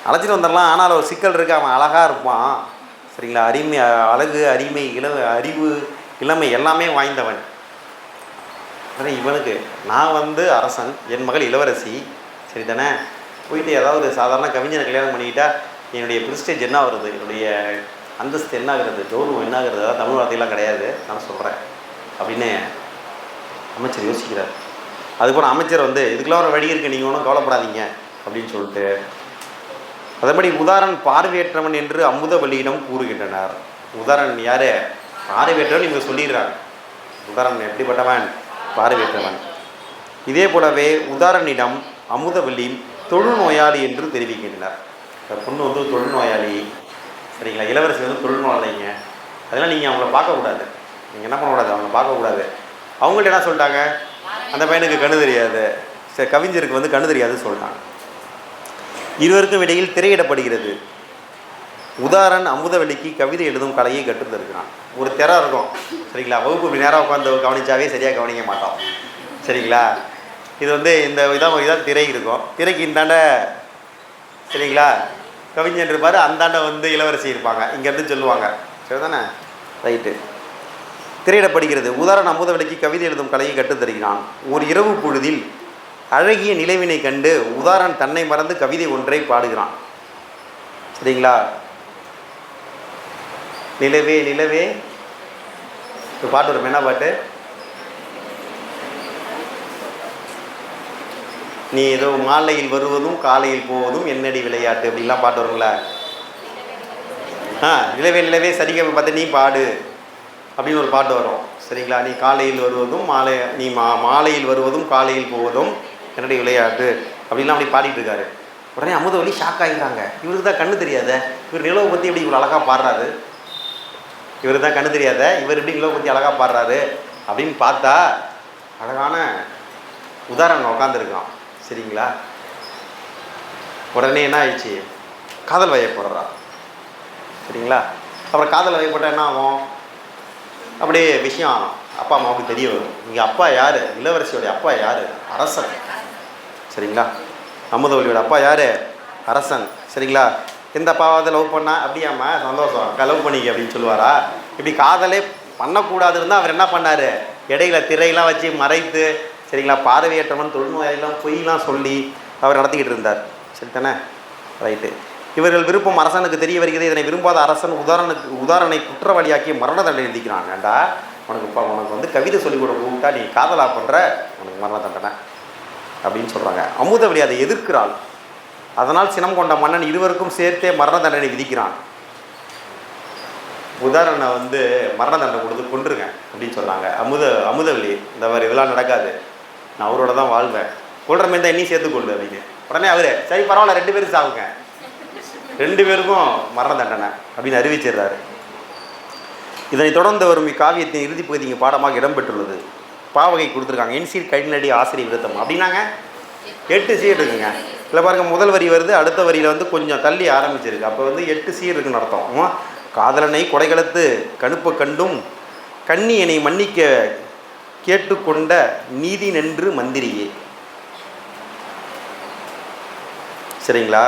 அழைச்சிட்டு வந்துடலாம். ஆனால் ஒரு சிக்கல் இருக்குது, அவன் அழகாக இருப்பான். சரிங்களா? அழகு, அருமை, அறிவு, இளமை எல்லாமே வாய்ந்தவன். ஆனால் இவனுக்கு நான் வந்து அரசன், என் மகள் இளவரசி. சரி தானே? போயிட்டு ஏதாவது சாதாரண கவிஞனை கல்யாணம் பண்ணிக்கிட்டா என்னுடைய ப்ரிஸ்டேஜ் என்ன வருது, என்னுடைய அந்தஸ்து என்ன ஆகிறது, கௌரவம் என்ன ஆகிறது, அதாவது தமிழ் வார்த்தையெல்லாம் கிடையாது நான் சொல்கிறேன் அப்படின்னு அமைச்சர் யோசிக்கிறார். அதுக்கப்புறம் அமைச்சர் வந்து இதுக்கெல்லாம் ஒரு வழி இருக்குது, நீங்கள் ஒன்றும் கவலைப்படாதீங்க அப்படின்னு சொல்லிட்டு, அதன்படி உதாரன் பார்வையற்றவன் என்று அமுதவல்லியிடம் கூறுகின்றனர். உதாரன் யார்? பார்வையற்றவன் இவங்க சொல்லிடுறாங்க. உதாரன் எப்படிப்பட்டவன்? பார்வையற்றவன். இதே போலவே உதாரனிடம் அமுதவல்லி தொழுநோயாளி என்று தெரிவிக்கின்றனர். பொண்ணு வந்து தொழுநோயாளி. சரிங்களா? இளவரசி வந்து தொழுநோயாளிங்க. அதெல்லாம் நீங்கள் அவங்கள பார்க்கக்கூடாது. நீங்கள் என்ன பண்ணக்கூடாது? அவங்கள பார்க்கக்கூடாது. அவங்கள்ட்ட என்ன சொல்லிட்டாங்க? அந்த பையனுக்கு கண்ணு தெரியாது, கவிஞருக்கு வந்து கண்ணு தெரியாதுன்னு சொல்லிட்டாங்க. இருவருக்கும் இடையில் திரையிடப்படுகிறது. உதாரன் அமுதவல்லிக்கு கவிதை எழுதும் கலையை கற்றுத்தருக்கிறான். ஒரு திரை இருக்கும். சரிங்களா? வகுப்பு இப்படி நேராக உட்காந்து கவனிச்சாவே சரியாக கவனிக்க மாட்டோம். சரிங்களா? இது வந்து இந்த இதான் திரை இருக்கும். திரைக்கு இந்தாண்ட சரிங்களா கவிஞன் இருப்பார், அந்தாண்ட வந்து இளவரசி இருப்பாங்க. இங்கேருந்து சொல்லுவாங்க. சரி தானே? ரைட்டு. திரையிடப்படுகிறது. உதாரண அமுதவல்லிக்கு கவிதை எழுதும் கலையை கற்றுத்தருகிறான். ஒரு இரவு பொழுதில் அழகிய நிலவினை கண்டு உதாரன் தன்னை மறந்து கவிதை ஒன்றை பாடுகிறான். சரிங்களா? நிலவே நிலவே ஒரு பாட்டு வரும். என்ன பாட்டு? நீ ஏதோ மாலையில் வருவதும் காலையில் போவதும் என்னடி விளையாட்டு அப்படின்லாம் பாட்டு வருங்களா? நிலவே நிலவே சரிகை பார்த்து நீ பாடு அப்படின்னு ஒரு பாட்டு வரும். சரிங்களா? நீ காலையில் வருவதும் மாலையில் வருவதும் காலையில் போவதும் என்னுடைய விளையாட்டு அப்படின்லாம் அப்படி பாடிட்டு இருக்காரு. உடனே அமுதவல்லி ஷாக் ஆகிடுறாங்க. இவருக்கு தான் கண்ணு தெரியாத, இவர் நிலவை பற்றி எப்படி இவ்வளோ அழகாக பாடுறாரு, இவருக்கு தான் கண்ணு தெரியாத, இவர் எப்படி நிலவை பற்றி அழகாக பாடுறாரு அப்படின்னு பார்த்தா அழகான உதாரணம் உட்காந்துருக்கான். சரிங்களா? உடனே என்ன ஆயிடுச்சு? காதல் வயப்படுறா. சரிங்களா? அப்புறம் காதல் வயப்பட்டால் என்ன ஆகும்? அப்படியே விஷயம் அப்பா அம்மாவுக்கு தெரிய வரும். இங்கே அப்பா யார்? இளவரசியோடைய அப்பா யார்? அரசன். சரிங்களா? அமுதவல்லியோட அப்பா யார்? அரசன். சரிங்களா? எந்த பாவாதை லவ் பண்ணா அப்படியாம்மா சந்தோஷம் லவ் பண்ணிக்க அப்படின்னு சொல்லுவாரா? இப்படி காதலே பண்ணக்கூடாதுன்னு தான் அவர் என்ன பண்ணார், இடையில திரையெல்லாம் வச்சு மறைத்து, சரிங்களா, பார்வையற்றவன் தொழுநோயெல்லாம் பொய்லாம் சொல்லி அவர் நடத்திக்கிட்டு இருந்தார். சரித்தானே? ரைட்டு. இவர்கள் விருப்பம் அரசனுக்கு தெரிய வருகிறது. இதனை விரும்பாத அரசன் உதாரணை குற்றவாளியாக்கி மரண தண்டனை எழுதிக்கிறான். ஏண்டா உனக்கு வந்து கவிதை சொல்லிக் கொடுக்க கூப்பிட்டா நீ காதலா பண்ணுற, உனக்கு மரண தண்டனை அப்படின்னு சொல்கிறாங்க. அமுதவழி அதை எதிர்க்கிறாள். அதனால் சினம் கொண்ட மன்னன் இருவருக்கும் சேர்த்தே மரண தண்டனை விதிக்கிறான். உதாரணை வந்து மரண தண்டனை கொடுத்து கொண்டுருங்க அப்படின்னு சொல்கிறாங்க. அமுதவழி இந்த மாதிரி இதெல்லாம் நடக்காது, நான் அவரோட தான் வாழ்வேன், கொள்கிற மாதிரி தான் இன்னும் சேர்த்துக்கொள்ளு அப்படின்னு. உடனே அவர் சரி பரவாயில்ல 2 பேரும் சாவுங்க, 2 பேருக்கும் மரண தண்டனை அப்படின்னு அறிவிச்சிடுறாரு. இதனைத் தொடர்ந்து வரும் இக்காவியத்தின் இறுதி பகுதி இங்கே பாடமாக இடம்பெற்றுள்ளது. பாவகை கொடுத்துருக்காங்க. என்சீர் கடிநடி ஆசிரியர் விருத்தம் அப்படின்னாங்க 8 சீர் இருக்குங்க. இல்லை பாருங்கள், முதல் வரி வருது, அடுத்த வரியில் வந்து கொஞ்சம் தள்ளி ஆரம்பிச்சிருக்கு. அப்போ வந்து 8 சீர் இருக்குன்னு அர்த்தம். காதலனை கொடைகளத்து கணுப்ப கண்டும் கண்ணி என்னை மன்னிக்க கேட்டுக்கொண்ட நீதி நின்று மந்திரியே. சரிங்களா?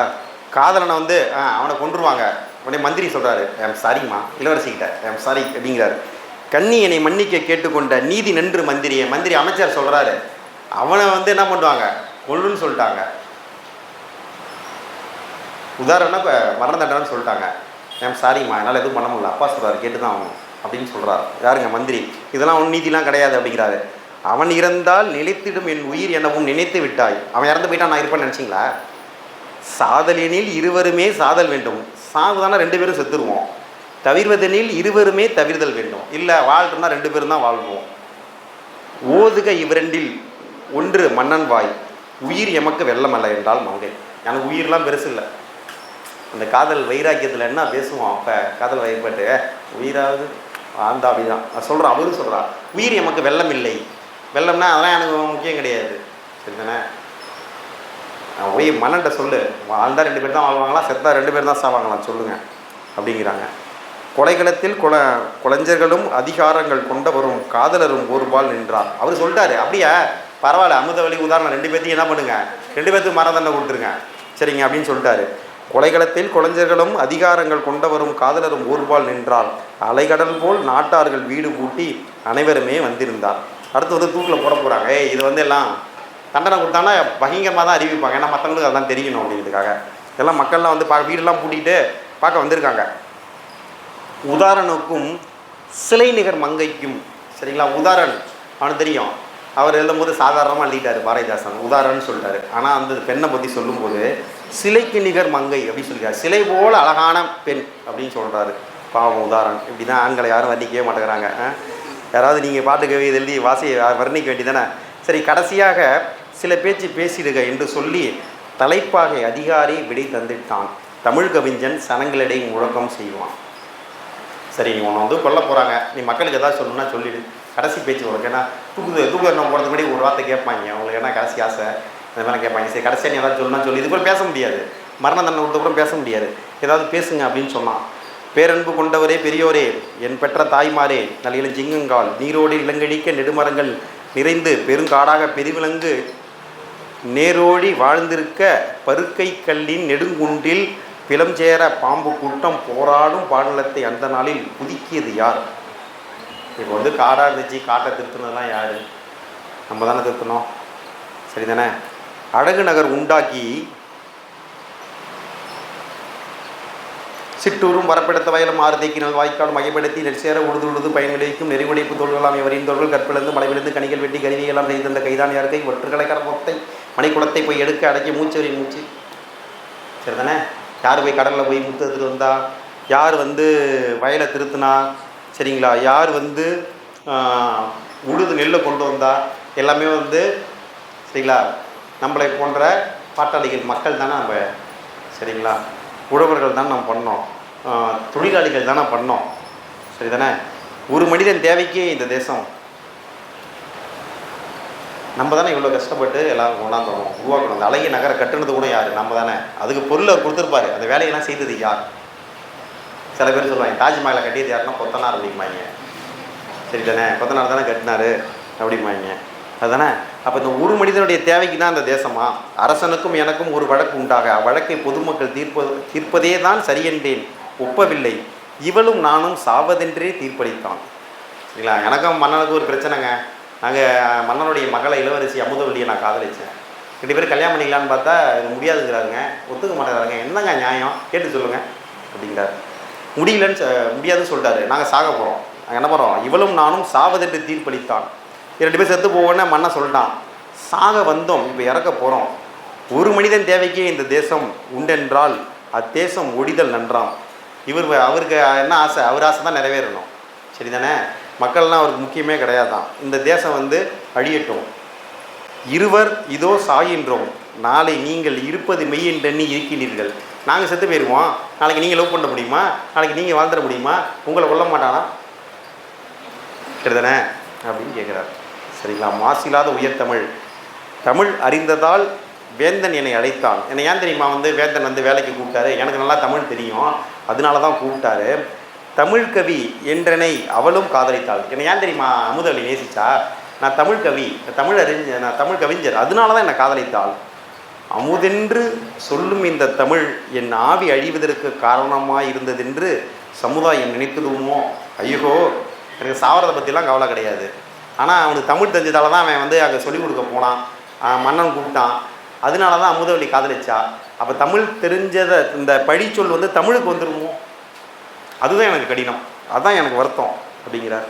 காதலனை வந்து அவனை கொன்றுவாங்க. உடனே மந்திரி சொல்கிறாரு, ஐம் சாரிம்மா, இளவரசிக்கிட்ட ஐம் சாரி அப்படிங்கிறாரு. கண்ணி என்னை மன்னிக்க கேட்டுக்கொண்ட நீதி நின்று மந்திரியை, மந்திரி அமைச்சர் சொல்கிறாரு, அவனை வந்து என்ன பண்ணுவாங்க, கொல்லுன்னு சொல்லிட்டாங்க. உதாரணம் இப்போ மரண தண்டனைன்னு சொல்லிட்டாங்க. ஐம் சாரிம்மா, என்னால் எதுவும் பண்ண முடியல, அப்பா சொல்கிறாரு, கேட்டு தான் ஆகணும் அப்படின்னு சொல்கிறார். யாருங்க? மந்திரி. இதெல்லாம் ஒன்றும் நீதிலாம் கிடையாது அப்படிங்கிறாரு. அவன் இறந்தால் நிலைத்திடும் என் உயிர் எனவும் நினைத்து விட்டாய். அவன் இறந்து போயிட்டான், நான் இருப்பேன்னு நினச்சிங்களா? சாதலெனில் இருவருமே சாதல் வேண்டும். சாவுதானா 2 பேரும் செத்துருவோம். தவிர்வதெனில் இருவருமே தவிர்தல் வேண்டும். இல்லை வாழ்றோம்னா 2 பேரும் தான் வாழ்வோம். ஓதுக இவ்விரண்டில் ஒன்று மன்னன் வாய், உயிர் எமக்கு வெள்ளமல்ல என்றால் மங்கை. எனக்கு உயிரெலாம் பெருசு இல்லை. அந்த காதல் வைராக்கியத்தில் என்ன பேசுவோம், அப்போ காதல் வயப்பட்டு உயிராவது ஆந்தா அப்படிதான் நான் சொல்கிறேன். அவரும் சொல்கிறார், உயிர் எமக்கு வெள்ளம் இல்லை. வெள்ளம்னா அதெல்லாம் எனக்கு முக்கியம் கிடையாது. சரிதானே? போய் மன்னன்ட்ட சொல்லு, வாழ்ந்தால் 2 பேர் தான் வாழ்வாங்களா, செத்தா 2 பேர் தான் சாவாங்களாம் சொல்லுங்கள் அப்படிங்கிறாங்க. கொலைகளத்தில் கொலைஞர்களும் அதிகாரங்கள் கொண்டவரும் காதலரும் ஒருபால் நின்றார். அவர் சொல்லிட்டாரு, அப்படியா பரவாயில்ல, அமுதவழி உதாரணம் 2 பேர்த்தையும் என்ன பண்ணுங்க, 2 பேர்த்துக்கு மரண தண்டனை கொடுத்துருங்க சரிங்க அப்படின்னு சொல்லிட்டாரு. கொலைகளத்தில் கொலைஞர்களும் அதிகாரங்கள் கொண்டவரும் காதலரும் ஒருபால் நின்றால் அலைகடல் போல் நாட்டார்கள் வீடு பூட்டி அனைவருமே வந்திருந்தார். அடுத்து வந்து தூக்கில் போட போகிறாங்க. இது வந்து எல்லாம் தண்டனை கொடுத்தாங்கன்னா பகிங்கமாக தான் அறிவிப்பாங்க, ஏன்னா மற்றவங்களுக்கு அதெல்லாம் தெரியணும் அப்படிங்கிறதுக்காக. இதெல்லாம் மக்கள்லாம் வந்து வீடெல்லாம் பூட்டிகிட்டு பார்க்க வந்திருக்காங்க. உதாரனுக்கும் சிலை நிகர் மங்கைக்கும். சரிங்களா? உதாரண் அவனுக்கு தெரியும், அவர் எழுதும்போது சாதாரணமாக எழுதிட்டார் பாரதிதாசன், உதாரணன்னு சொல்லிட்டாரு. ஆனால் அந்த பெண்ணை பற்றி சொல்லும்போது சிலைக்கு நிகர் மங்கை அப்படின்னு சொல்லிட்டார். சிலை போல் அழகான பெண் அப்படின்னு சொல்கிறாரு. பாவம் உதாரண். இப்படி தான் ஆண்களை யாரும் வர்ணிக்கவே மாட்டேங்கிறாங்க. யாராவது நீங்கள் பாட்டு கவி எழுதி வர்ணிக்க வேண்டியதானே? சரி, கடைசியாக சில பேச்சு பேசிடுக என்று சொல்லி தலைப்பாகை அதிகாரி விடை தந்துட்டான். தமிழ் கவிஞன் சனங்களிடை முழக்கம் செய்வான். சரி, நீ உன்னை வந்து கொல்ல போகிறாங்க, நீ மக்களுக்கு எதாவது சொல்லணும்னா சொல்லிவிடு, கடைசி பேச்சு உனக்கு. ஏன்னா தூக்குறணும் போகிறதுக்கு முன்னாடி ஒரு வார்த்தை கேட்பாங்க அவங்களுக்கு, ஏன்னா கடைசி ஆசை அந்த மாதிரி கேட்பாங்க. சரி, கடைசியாக நீ ஏதாவது சொல்லணும்னா சொல்லி, இது கூட பேச முடியாது, மரண தண்டனை கொடுத்த கூட பேச முடியாது, ஏதாவது பேசுங்க அப்படின்னு சொன்னான். பேரன்பு கொண்டவரே பெரியோரே, என் பெற்ற தாய்மாரே, நல்ல இளஞ்சிங்கங்கால் நீரோடு இளங்கழிக்க நெடுமரங்கள் நிறைந்து பெருங்காடாக பெருவிலங்கு நேரோடி வாழ்ந்திருக்க பருக்கை கல்லின் நெடுங்குன்றில் பிலம் சேர பாம்பு கூட்டம் போராடும் பாடலத்தை அந்த நாளில் புதுக்கியது யார்? இப்போ வந்து காடாக இருந்துச்சு, காட்டை திருத்தினதுலாம் யார்? நம்ம தானே திருத்தணும். சரிதானே? அழகு நகர் உண்டாக்கி சிற்றூரும் வரப்பெடுத்த வயலும் ஆறு தேக்கினால் வாய்க்கால் மகைப்படுத்தி நெற்சேர உழுது பயன் விளைவிக்கும் நெறிவடைப்பு தோள்களாம் எவரின் தோள்கள் கற்பிழந்து மழை விழுந்து கணிகள் வெட்டி கருவியெல்லாம் செய்திருந்த கைதான் யாருக்கை ஒற்றுகளை கரமொத்தை மணிக்குளத்தை போய் எடுக்க அடக்கி மூச்சவரின் மூச்சு. சரிதானே? யார் போய் கடலில் போய் முத்து எடுத்துகிட்டு வந்தா, யார் வந்து வயலை திருத்தினா, சரிங்களா, யார் வந்து உழுது நெல்லை கொண்டு வந்தா, எல்லாமே வந்து சரிங்களா நம்மளை போன்ற பாட்டாளிகள் மக்கள் தானே நம்ம. சரிங்களா? உழவர்கள் தான் நம்ம பண்ணோம், தொழிலாளிகள் தானே பண்ணோம். சரிதானே? ஒரு மனிதன் தேவைக்கே இந்த தேசம் நம்ம தானே இவ்வளோ கஷ்டப்பட்டு எல்லோரும் கொண்டாந்துறோம், உருவாக்கணும். அந்த அழகிய நகரை கட்டுனது கூட யார்? நம்ம தானே. அதுக்கு பொருளை கொடுத்துருப்பாரு, அந்த வேலையெல்லாம் செய்தது யார்? சில பேர் சொல்லுவாங்க தாஜ்மஹாலை கட்டியது யாருன்னா கொத்தனார் அப்படிம்பாங்க. சரிதானே? கொத்தனார் தானே கட்டினாரு அப்படிம்பாங்க. அதுதானே? அப்போ இந்த ஒரு மனிதனுடைய தேவைக்கு தான் அந்த தேசமா? அரசனுக்கும் எனக்கும் ஒரு வழக்கு உண்டாக அவ்வழக்கை பொதுமக்கள் தீர்ப்பதே தான் சரியென்றேன், ஒப்பவில்லை. இவளும் நானும் சாவதென்றே தீர்ப்பளித்தான். சரிங்களா? எனக்கும் மன்னனுக்கு ஒரு பிரச்சனைங்க. நாங்கள் மன்னனுடைய மகளை இளவரசி அமுதவல்லியை நான் காதலித்தேன். 2 பேரும் கல்யாணம் பண்ணிக்கலான்னு பார்த்தா முடியாதுங்கிறாருங்க, ஒத்துக்க மாட்டேங்கிறாங்க. என்னங்க நியாயம் கேட்டு சொல்லுங்கள் அப்படிங்கிறார். முடியாதுன்னு சொல்லிட்டாரு. நாங்கள் சாக போகிறோம், நாங்கள் என்ன பண்ணுறோம்? இவளும் நானும் சாவதென்று தீர்ப்பளித்தான். 2 பேர் செத்து போவோன்னு மன்னன் சொல்லிட்டான். சாக வந்தோம், இப்போ இறக்க போகிறோம். ஒரு மனிதன் தேவைக்கே இந்த தேசம் உண்டென்றால் அத்தேசம் ஒடிதல் நன்றாம். அவருக்கு என்ன ஆசை? அவர் ஆசை தான் நிறைவேறணும். சரி தானே? மக்கள்லாம் அவருக்கு முக்கியமே கிடையாதான். இந்த தேசம் அழியட்டும். இருவர் இதோ சாகின்றோம், நாளை நீங்கள் இருப்பது மெய் என்றெண்ணி இருக்கிறீர்கள். நாங்கள் செத்து போயிடுவோம், நாளைக்கு நீங்கள் லவ் பண்ண முடியுமா? நாளைக்கு நீங்கள் வாழ்ந்துட முடியுமா? உங்களை கொல்ல மாட்டானா? சரிதானே அப்படின்னு கேட்குறார். சரிங்களா? மாசில்லாத உயர்தமிழ், தமிழ் அறிந்ததால் வேந்தன் என்னை அழைத்தான். என்னை ஏன் தெரியுமா வேந்தன் வேலைக்கு கூப்பிட்டாரு? எனக்கு நல்லா தமிழ் தெரியும், அதனால தான் கூப்பிட்டாரு. தமிழ் கவி என்றனை அவளும் காதலித்தாள். என்னை ஏன் தெரியுமா அமுதவல்லி நேசிச்சா? நான் தமிழ் கவி, நான் தமிழ் கவிஞர், அதனால தான் என்னை காதலித்தாள். அமுதென்று சொல்லும் இந்த தமிழ் என் ஆவி அழிவதற்கு காரணமாக இருந்ததென்று சமுதாயம் நினைத்துடுவோமோ? ஐயோ, எனக்கு சாவரதை பற்றிலாம் கவலை கிடையாது. ஆனால் அவனுக்கு தமிழ் தெரிஞ்சதால தான் அவன் அங்கே சொல்லிக் கொடுக்க போனான், மன்னன் கூப்பிட்டான், அதனால தான் அமுதவல்லி காதலிச்சா. அப்போ தமிழ் தெரிஞ்சதை இந்த பழிச்சொல் தமிழுக்கு வந்துடுமோ? அதுதான் எனக்கு கடினம், அதுதான் எனக்கு வருத்தம் அப்படிங்கிறார்.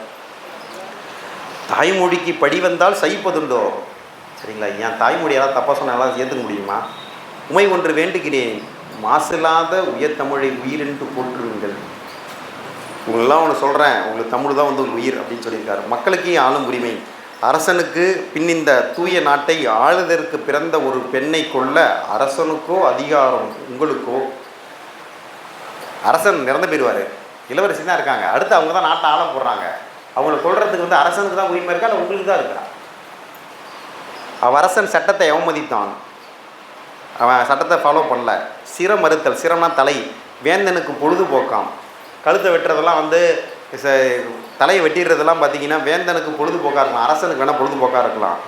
தாய்மொழிக்கு படி வந்தால் சகிப்பதுண்டோ? சரிங்களா? என் தாய்மொழியெல்லாம் தப்பாக சொன்னாலும் ஏற்றுக்க முடியுமா? உமை ஒன்று வேண்டுகிறேன், மாசில்லாத உயர்தமிழை உயிரென்று போற்றுவீங்கள். உங்களெல்லாம் ஒன்று சொல்கிறேன், உங்களுக்கு தமிழ் தான் ஒரு உயிர் அப்படின்னு சொல்லியிருக்காரு. மக்களுக்கே ஆளும் உரிமை. அரசனுக்கு பின் இந்த தூய நாட்டை ஆளுதற்கு பிறந்த ஒரு பெண்ணை கொல்ல அரசனுக்கோ அதிகாரம் உங்களுக்கோ? அரசன் இறந்து போயிடுவார், இளவரசி தான் இருக்காங்க, அடுத்து அவங்க தான் நாட்டை ஆள போடுறாங்க. அவங்களை கொல்றதுக்கு அரசனுக்கு தான் உரிமை இருக்கா, இல்லை உங்களுக்கு தான் இருக்கா? அரசன் சட்டத்தை அவமதித்தான், அவன் சட்டத்தை ஃபாலோ பண்ணல. சிரம் மறுத்தல், சிரம்னா தலை, வேந்தனுக்கு பொழுதுபோக்காம். கழுத்தை வெட்டுறதெல்லாம் தலையை வெட்டிடுறதெல்லாம் பார்த்தீங்கன்னா வேந்தனுக்கு பொழுதுபோக்காக இருக்கலாம், அரசனுக்கு வேணால் பொழுதுபோக்காக இருக்கலாம்.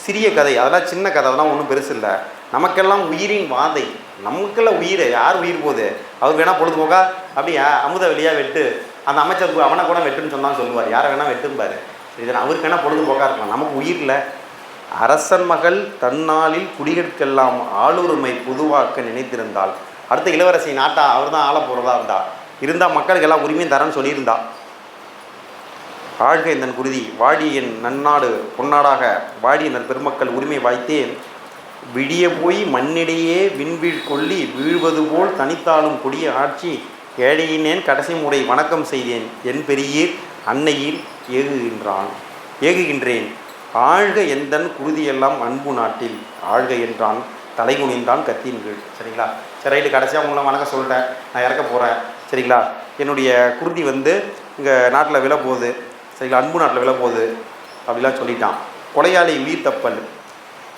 சிறிய கதை, அதெல்லாம் சின்ன கதை, அதெல்லாம் ஒன்றும் பெருசு இல்லை. நமக்கெல்லாம் உயிரின் வாதை, நமக்கெல்லாம் உயிர், யார் உயிர் போகுது? அவர் வேணால் பொழுதுபோக்கா அப்படியா அமுதவல்லியாக வெட்டு, அந்த அமைச்சர் அவனை கூட வெட்டுன்னு சொன்னான்னு சொல்லுவார், யாரை வேணால் வெட்டும்பார். சரி, அவருக்கு வேணால் பொழுதுபோக்காக இருக்கலாம், நமக்கு உயிரில். அரசன் மகள் தன்னாளில் குடிகளுக்கெல்லாம் ஆளுரிமை பொதுவாக்க நினைத்திருந்தால், அடுத்த இளவரசி நாட்டா அவர் தான் ஆள போகிறதா இருந்தால் மக்களுக்கு எல்லாம் உரிமையும் தரேன்னு சொல்லியிருந்தா. ஆழ்க என் குருதி, வாடி என் நன்னாடு பொன்னாடாக, வாடி என் பெருமக்கள் உரிமை வாய்த்தேன், விடிய போய் மண்ணிடையே விண்வீழ் கொல்லி வீழ்வது போல் தனித்தாலும் கொடிய ஆட்சி ஏழையினேன் கடைசி முறை வணக்கம் செய்தேன் என் பெரியீர் அன்னையில் ஏகுகின்றேன். ஆழ்க எந்தன் குருதியெல்லாம் அன்பு நாட்டில் ஆழ்க என்றான் தலைகுனிந்தான் கத்தின் கீழ். சரிங்களா? சரி, ரைட்டு. கடைசியாக உங்களை வணக்கம் சொல்லிட்டேன், நான் இறக்க போகிறேன். சரிங்களா? என்னுடைய குருதி இங்கே நாட்டில் விழ போகுது. சரிங்களா? அன்பு நாட்டில் விழ போகுது அப்படிலாம் சொல்லிட்டான். கொலையாளி உயிர் தப்பல்,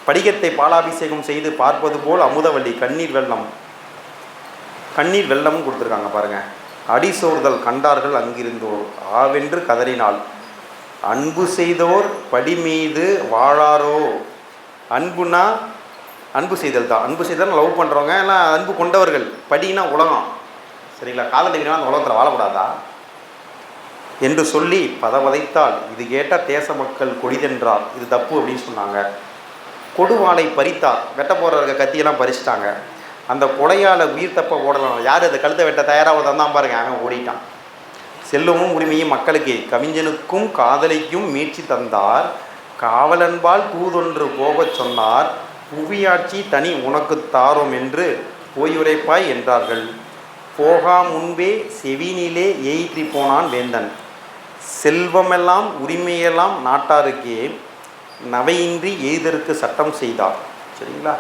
படிகத்தை பாலாபிஷேகம் செய்து பார்ப்பது போல் அமுதவல்லி கண்ணீர் வெள்ளமும் கொடுத்துருக்காங்க பாருங்கள். அடிசோர்தல் கண்டார்கள் அங்கிருந்தோர் ஆவென்று கதறினாள், அன்பு செய்தோர் படி மீது வாழாரோ. அன்புனா அன்பு செய்தல் தான். அன்பு செய்தல் லவ் பண்ணுறவங்க எல்லாம் அன்பு கொண்டவர்கள். படினா உலகம். சரிங்களா? காதலிக்கிறவங்க அந்த உலகத்தில் வாழக்கூடாதா என்று சொல்லி பதவதைத்தால் இது கேட்ட தேச மக்கள் கொடிதென்றார், இது தப்பு அப்படின்னு சொன்னாங்க. கொடுவாளை பறித்தார், வெட்ட போகிற கத்தியெல்லாம் பறிச்சிட்டாங்க. அந்த கொலையால் உயிர் தப்ப ஓடலாம். யார் அந்த கழுத்தை வெட்ட தயாராக தான் பாருங்க, அவன் ஓடிட்டான். செல்வமும் உரிமையும் மக்களுக்கு, கவிஞனுக்கும் காதலிக்கும் மீட்சி தந்தார், காவலன்பால் தூதொன்று போகச் சொன்னார், புவியாட்சி தனி உனக்கு தாரோம் என்று போயுரைப்பாய் என்றார்கள். போகா முன்பே செவினிலே எயிற்றி போனான் வேந்தன், செல்வமெல்லாம் உரிமையெல்லாம் நாட்டாருக்கே நவையின்றி எய்தற்கு சட்டம் செய்தார். சரிங்களா?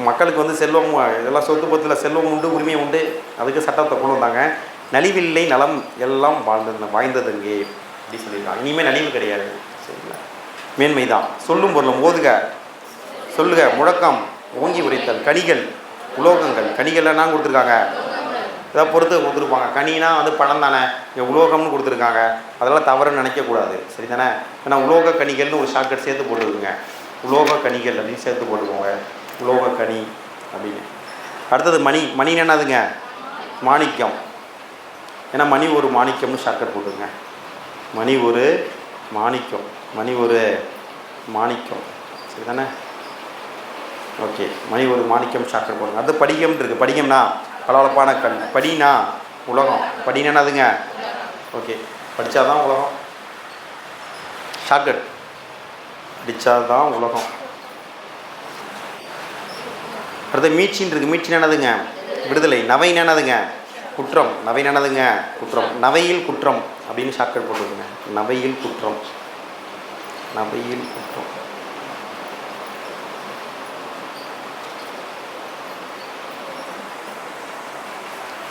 மக்களுக்கு செல்வம், இதெல்லாம் சொத்து பத்தில் செல்வம் உண்டு, உரிமை உண்டு, அதுக்கு சட்டத்தை கொண்டு வந்தாங்க. நலிவில்லை நலம் எல்லாம் வாய்ந்ததுங்கே அப்படி சொல்லியிருக்காங்க. இனிமேல் நலிவு கிடையாது. சரிங்களா? மேன்மை தான். சொல்லும் பொருளும் ஓதுக சொல்லுக முழக்கம் ஓங்கி உரைத்தல் கனிகள் உலோகங்கள். கனிகள்லாம் கொடுத்துருக்காங்க, இதை பொறுத்து கொடுத்துருப்பாங்க. கனினா வந்து பழம் தானே, இங்கே உலோகம்னு கொடுத்துருக்காங்க, அதெல்லாம் தவறுன்னு நினைக்கக்கூடாது. சரி தானே? ஏன்னா உலோக கனிகள்னு ஒரு ஷார்ட்கட் சேர்த்து போட்டுருக்குங்க. உலோக கனிகள் அப்படின்னு சேர்த்து போட்டுக்கோங்க, உலோக கனி அப்படின்னு. அடுத்தது மணி. மணின்னு என்னதுங்க? மாணிக்கம். ஏன்னா மணி ஒரு மாணிக்கம்னு ஷார்ட்கட் போட்டுருங்க. மணி ஒரு மாணிக்கம், மணி ஒரு மாணிக்கம். சரி தானே? ஓகே, மணி ஒரு மாணிக்கம் ஷார்ட்கட் போடுங்க. அடுத்து படிகம் இருக்குது. படிகம்னா பளபளப்பான கண். படினா உலகம். படினா என்னதுங்க? ஓகே, படித்தாதான் உலகம். ஷார்ட்கட், படித்தாதான் உலகம். அடுத்து மீட்சின்னு இருக்குது. மீட்சின்னு என்னதுங்க? விடுதலை. நவைன்னு என்னதுங்க? குற்றம். நவைன்னு என்னதுங்க? குற்றம். நவையில் குற்றம் அப்படின்னு ஷார்ட்கட் போட்டுருக்குங்க. நவையில் குற்றம், நவையில் குற்றம்.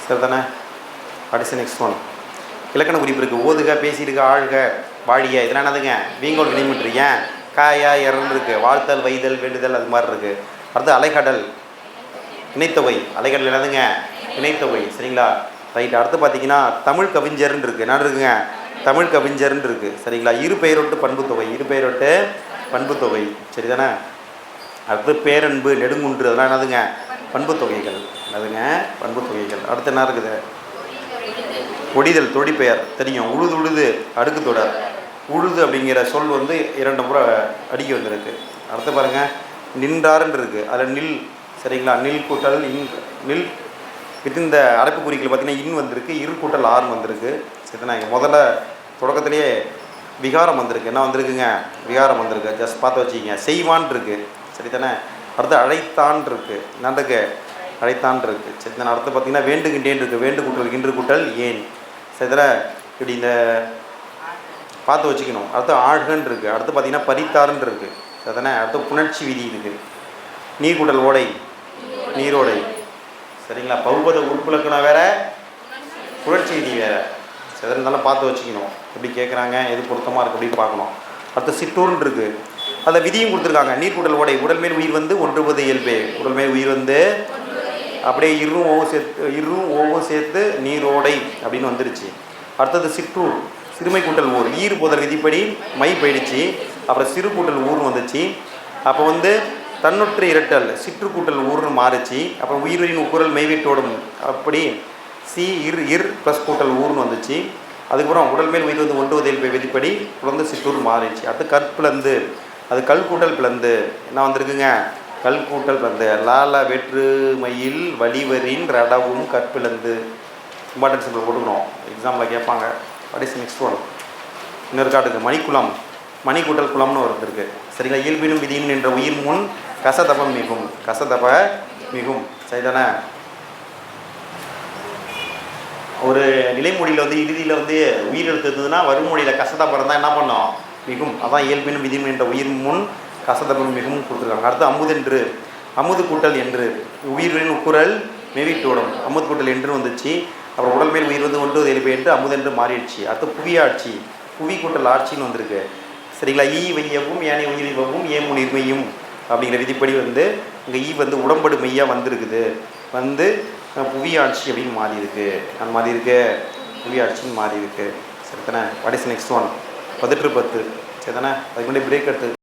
சரி தானே? அடுத்த நெக்ஸ்ட் ஒன் இலக்கண குறிப்பு இருக்குது. ஓதுக, பேசியிருக்க, ஆழ்க, வாழிய, இதெல்லாம் என்னதுங்க? வீங்கோல் வினைமுற்று. ஏன் காயா இறந்து இருக்குது. வாழ்த்தல், வைதல், வேண்டுதல் அது மாதிரி இருக்குது. அடுத்து அலைகடல், இணைத்தொகை. அலைகடல் என்னதுங்க? இணைத்தொகை. சரிங்களா? ரைட். அடுத்து பார்த்தீங்கன்னா தமிழ் கவிஞர்ன்னு இருக்குது. என்ன இருக்குங்க? தமிழ் கவிஞர்ன்னு இருக்குது. சரிங்களா? இரு பெயரொட்டு பண்புத்தொகை. இரு பெயரொட்டு பண்புத்தொகை. சரி தானே? அடுத்து பேரன்பு, நெடுங்குன்று, அதெல்லாம் என்னதுங்க? பண்புத்தொகைகள். என்னதுங்க? பண்புத்தொகைகள். அடுத்து என்ன இருக்குது? ஒடிதல், தொழிற்பெயர் தெரியும். உழுது உழுது அடுக்கு தொடர். உழுது அப்படிங்கிற சொல் வந்து 2 முறை அடிக்க வந்திருக்கு. அடுத்து பாருங்கள், நின்றாருன்னு இருக்குது. அதில் நில். சரிங்களா? நில் கூட்டல் இன். நில் இது இந்த அடைப்பு குறிக்கில் பார்த்தீங்கன்னா இன் வந்திருக்கு, இரு கூட்டல் ஆறுன்னு வந்திருக்கு. சரிதானே? முதல்ல தொடக்கத்திலேயே விகாரம் வந்திருக்கு. என்ன வந்திருக்குங்க? விகாரம் வந்திருக்கு. ஜஸ்ட் பார்த்து வச்சுக்கிங்க. செய்வான் இருக்குது. சரி தானே? அடுத்து அழைத்தான் இருக்குது. என்னருக்கு? அழைத்தான் இருக்குது. சரி தானே? அடுத்து பார்த்தீங்கன்னா வேண்டுகின்றேன் இருக்குது. வேண்டு கூட்டல் இன்று கூட்டல் ஏன். சரி தானே? இப்படி இந்த பார்த்து வச்சுக்கணும். அடுத்து ஆழ்கன் இருக்குது. அடுத்து பார்த்தீங்கன்னா பறித்தாருன்னு இருக்குது. சரி தானே? அடுத்து புணர்ச்சி விதி இருக்குது. நீர் கூட்டல் ஓடை, நீரோடை. சரிங்களா? பகுபத உறுப்புலக்கணம் வேறு, புணர்ச்சி விதி வேறு. சரி, இருந்தாலும் பார்த்து வச்சுக்கணும். எப்படி கேட்குறாங்க, எது பொருத்தமாக இருக்குது அப்படின்னு பார்க்கணும். அடுத்து சிற்றூர்ன்னு இருக்குது. அதில் விதியும் கொடுத்துருக்காங்க. நீர் கூட்டல் ஓடை. உடல் மேல் உயிர் வந்து ஒன்றுவது இயல்பே. உடல் மேல் உயிர் வந்து அப்படியே இருவும் ஓவும் சேர்த்து நீரோடை அப்படின்னு வந்துருச்சு. அடுத்தது சிற்றூர். சிறுமை கூட்டல் ஊர். ஈர் போதல் விதிப்படி மை போயிடுச்சு. அப்புறம் சிறு கூட்டல் ஊர்னு வந்துச்சு. அப்போ வந்து தன்னொற்று இரட்டல் சிற்று கூட்டல் ஊர்னு மாறிச்சு. அப்புறம் உயிரின் உக்குரல் மெய்வீட்டோடும் அப்படி சி இர் ப்ளஸ் கூட்டல் ஊர்னு வந்துச்சு. அதுக்கப்புறம் உடல் மேல் உயிர் வந்து ஒன்றுவது இயல்பை விதிப்படி குழந்தை சிற்றூர் மாறிடுச்சு. அடுத்து கற்பிளந்து, அது கல் கூட்டல் பிளந்து. என்ன வந்திருக்குங்க? கல் கூட்டல் பிளந்து. லால வெற்றுமையில் வலிவரின் ரடவும் கற்பிளந்து. இம்பார்ட்டன்ஸ் சிம்பிள் போட்டுக்கணும், எக்ஸாம்பிள் கேட்பாங்க. What is next one? இன்னொரு காட்டுக்கு மணிக்குளம். மணி கூட்டல் குளம்னு ஒருத்தருக்கு. சரிங்களா? இயல்பினும் விதியும் என்ற உயிர் முன் கசதபம் மிகும். கசதப மிகும். சரிதானே? ஒரு நிலைமொழியில் வந்து இறுதியில் வந்து உயிர் எழுத்து இருந்ததுன்னா வறுமொழியில் கசதபம் தான் என்ன பண்ணோம்? மிகும். அதான் இயல்பினும் விதியும் என்ற உயிர் முன் கசதபம் மிகவும் கொடுத்துருக்காங்க. அடுத்து அமுதென்று. அமுது கூட்டல் என்று. உயிரின் உக்குரல் மெவிட்டோடும். அமுது கூட்டல் என்று வந்துச்சு. அப்புறம் உடல் மேல் உயிர் வந்து ஒன்று எழுப்பி என்று அமுதென்று மாறிடுச்சு. அடுத்து புவியாட்சி. புவி கூட்டல் ஆட்சின்னு வந்திருக்கு. சரிங்களா? ஈ வையவும் ஏனை உயிர் வைவும் ஏன் உயிர்மையும் அப்படிங்கிற விதிப்படி வந்து இங்கே ஈ வந்து உடம்படு மெய்யாக வந்திருக்குது. வந்து புவியாட்சி அப்படின்னு மாறி இருக்கு. அது மாறி இருக்கு, புவியாட்சின்னு மாறி இருக்கு. சரி தானே? What is next one? 10 சரி தானே? அதுக்கு முன்னாடி பிரேக் எடுத்து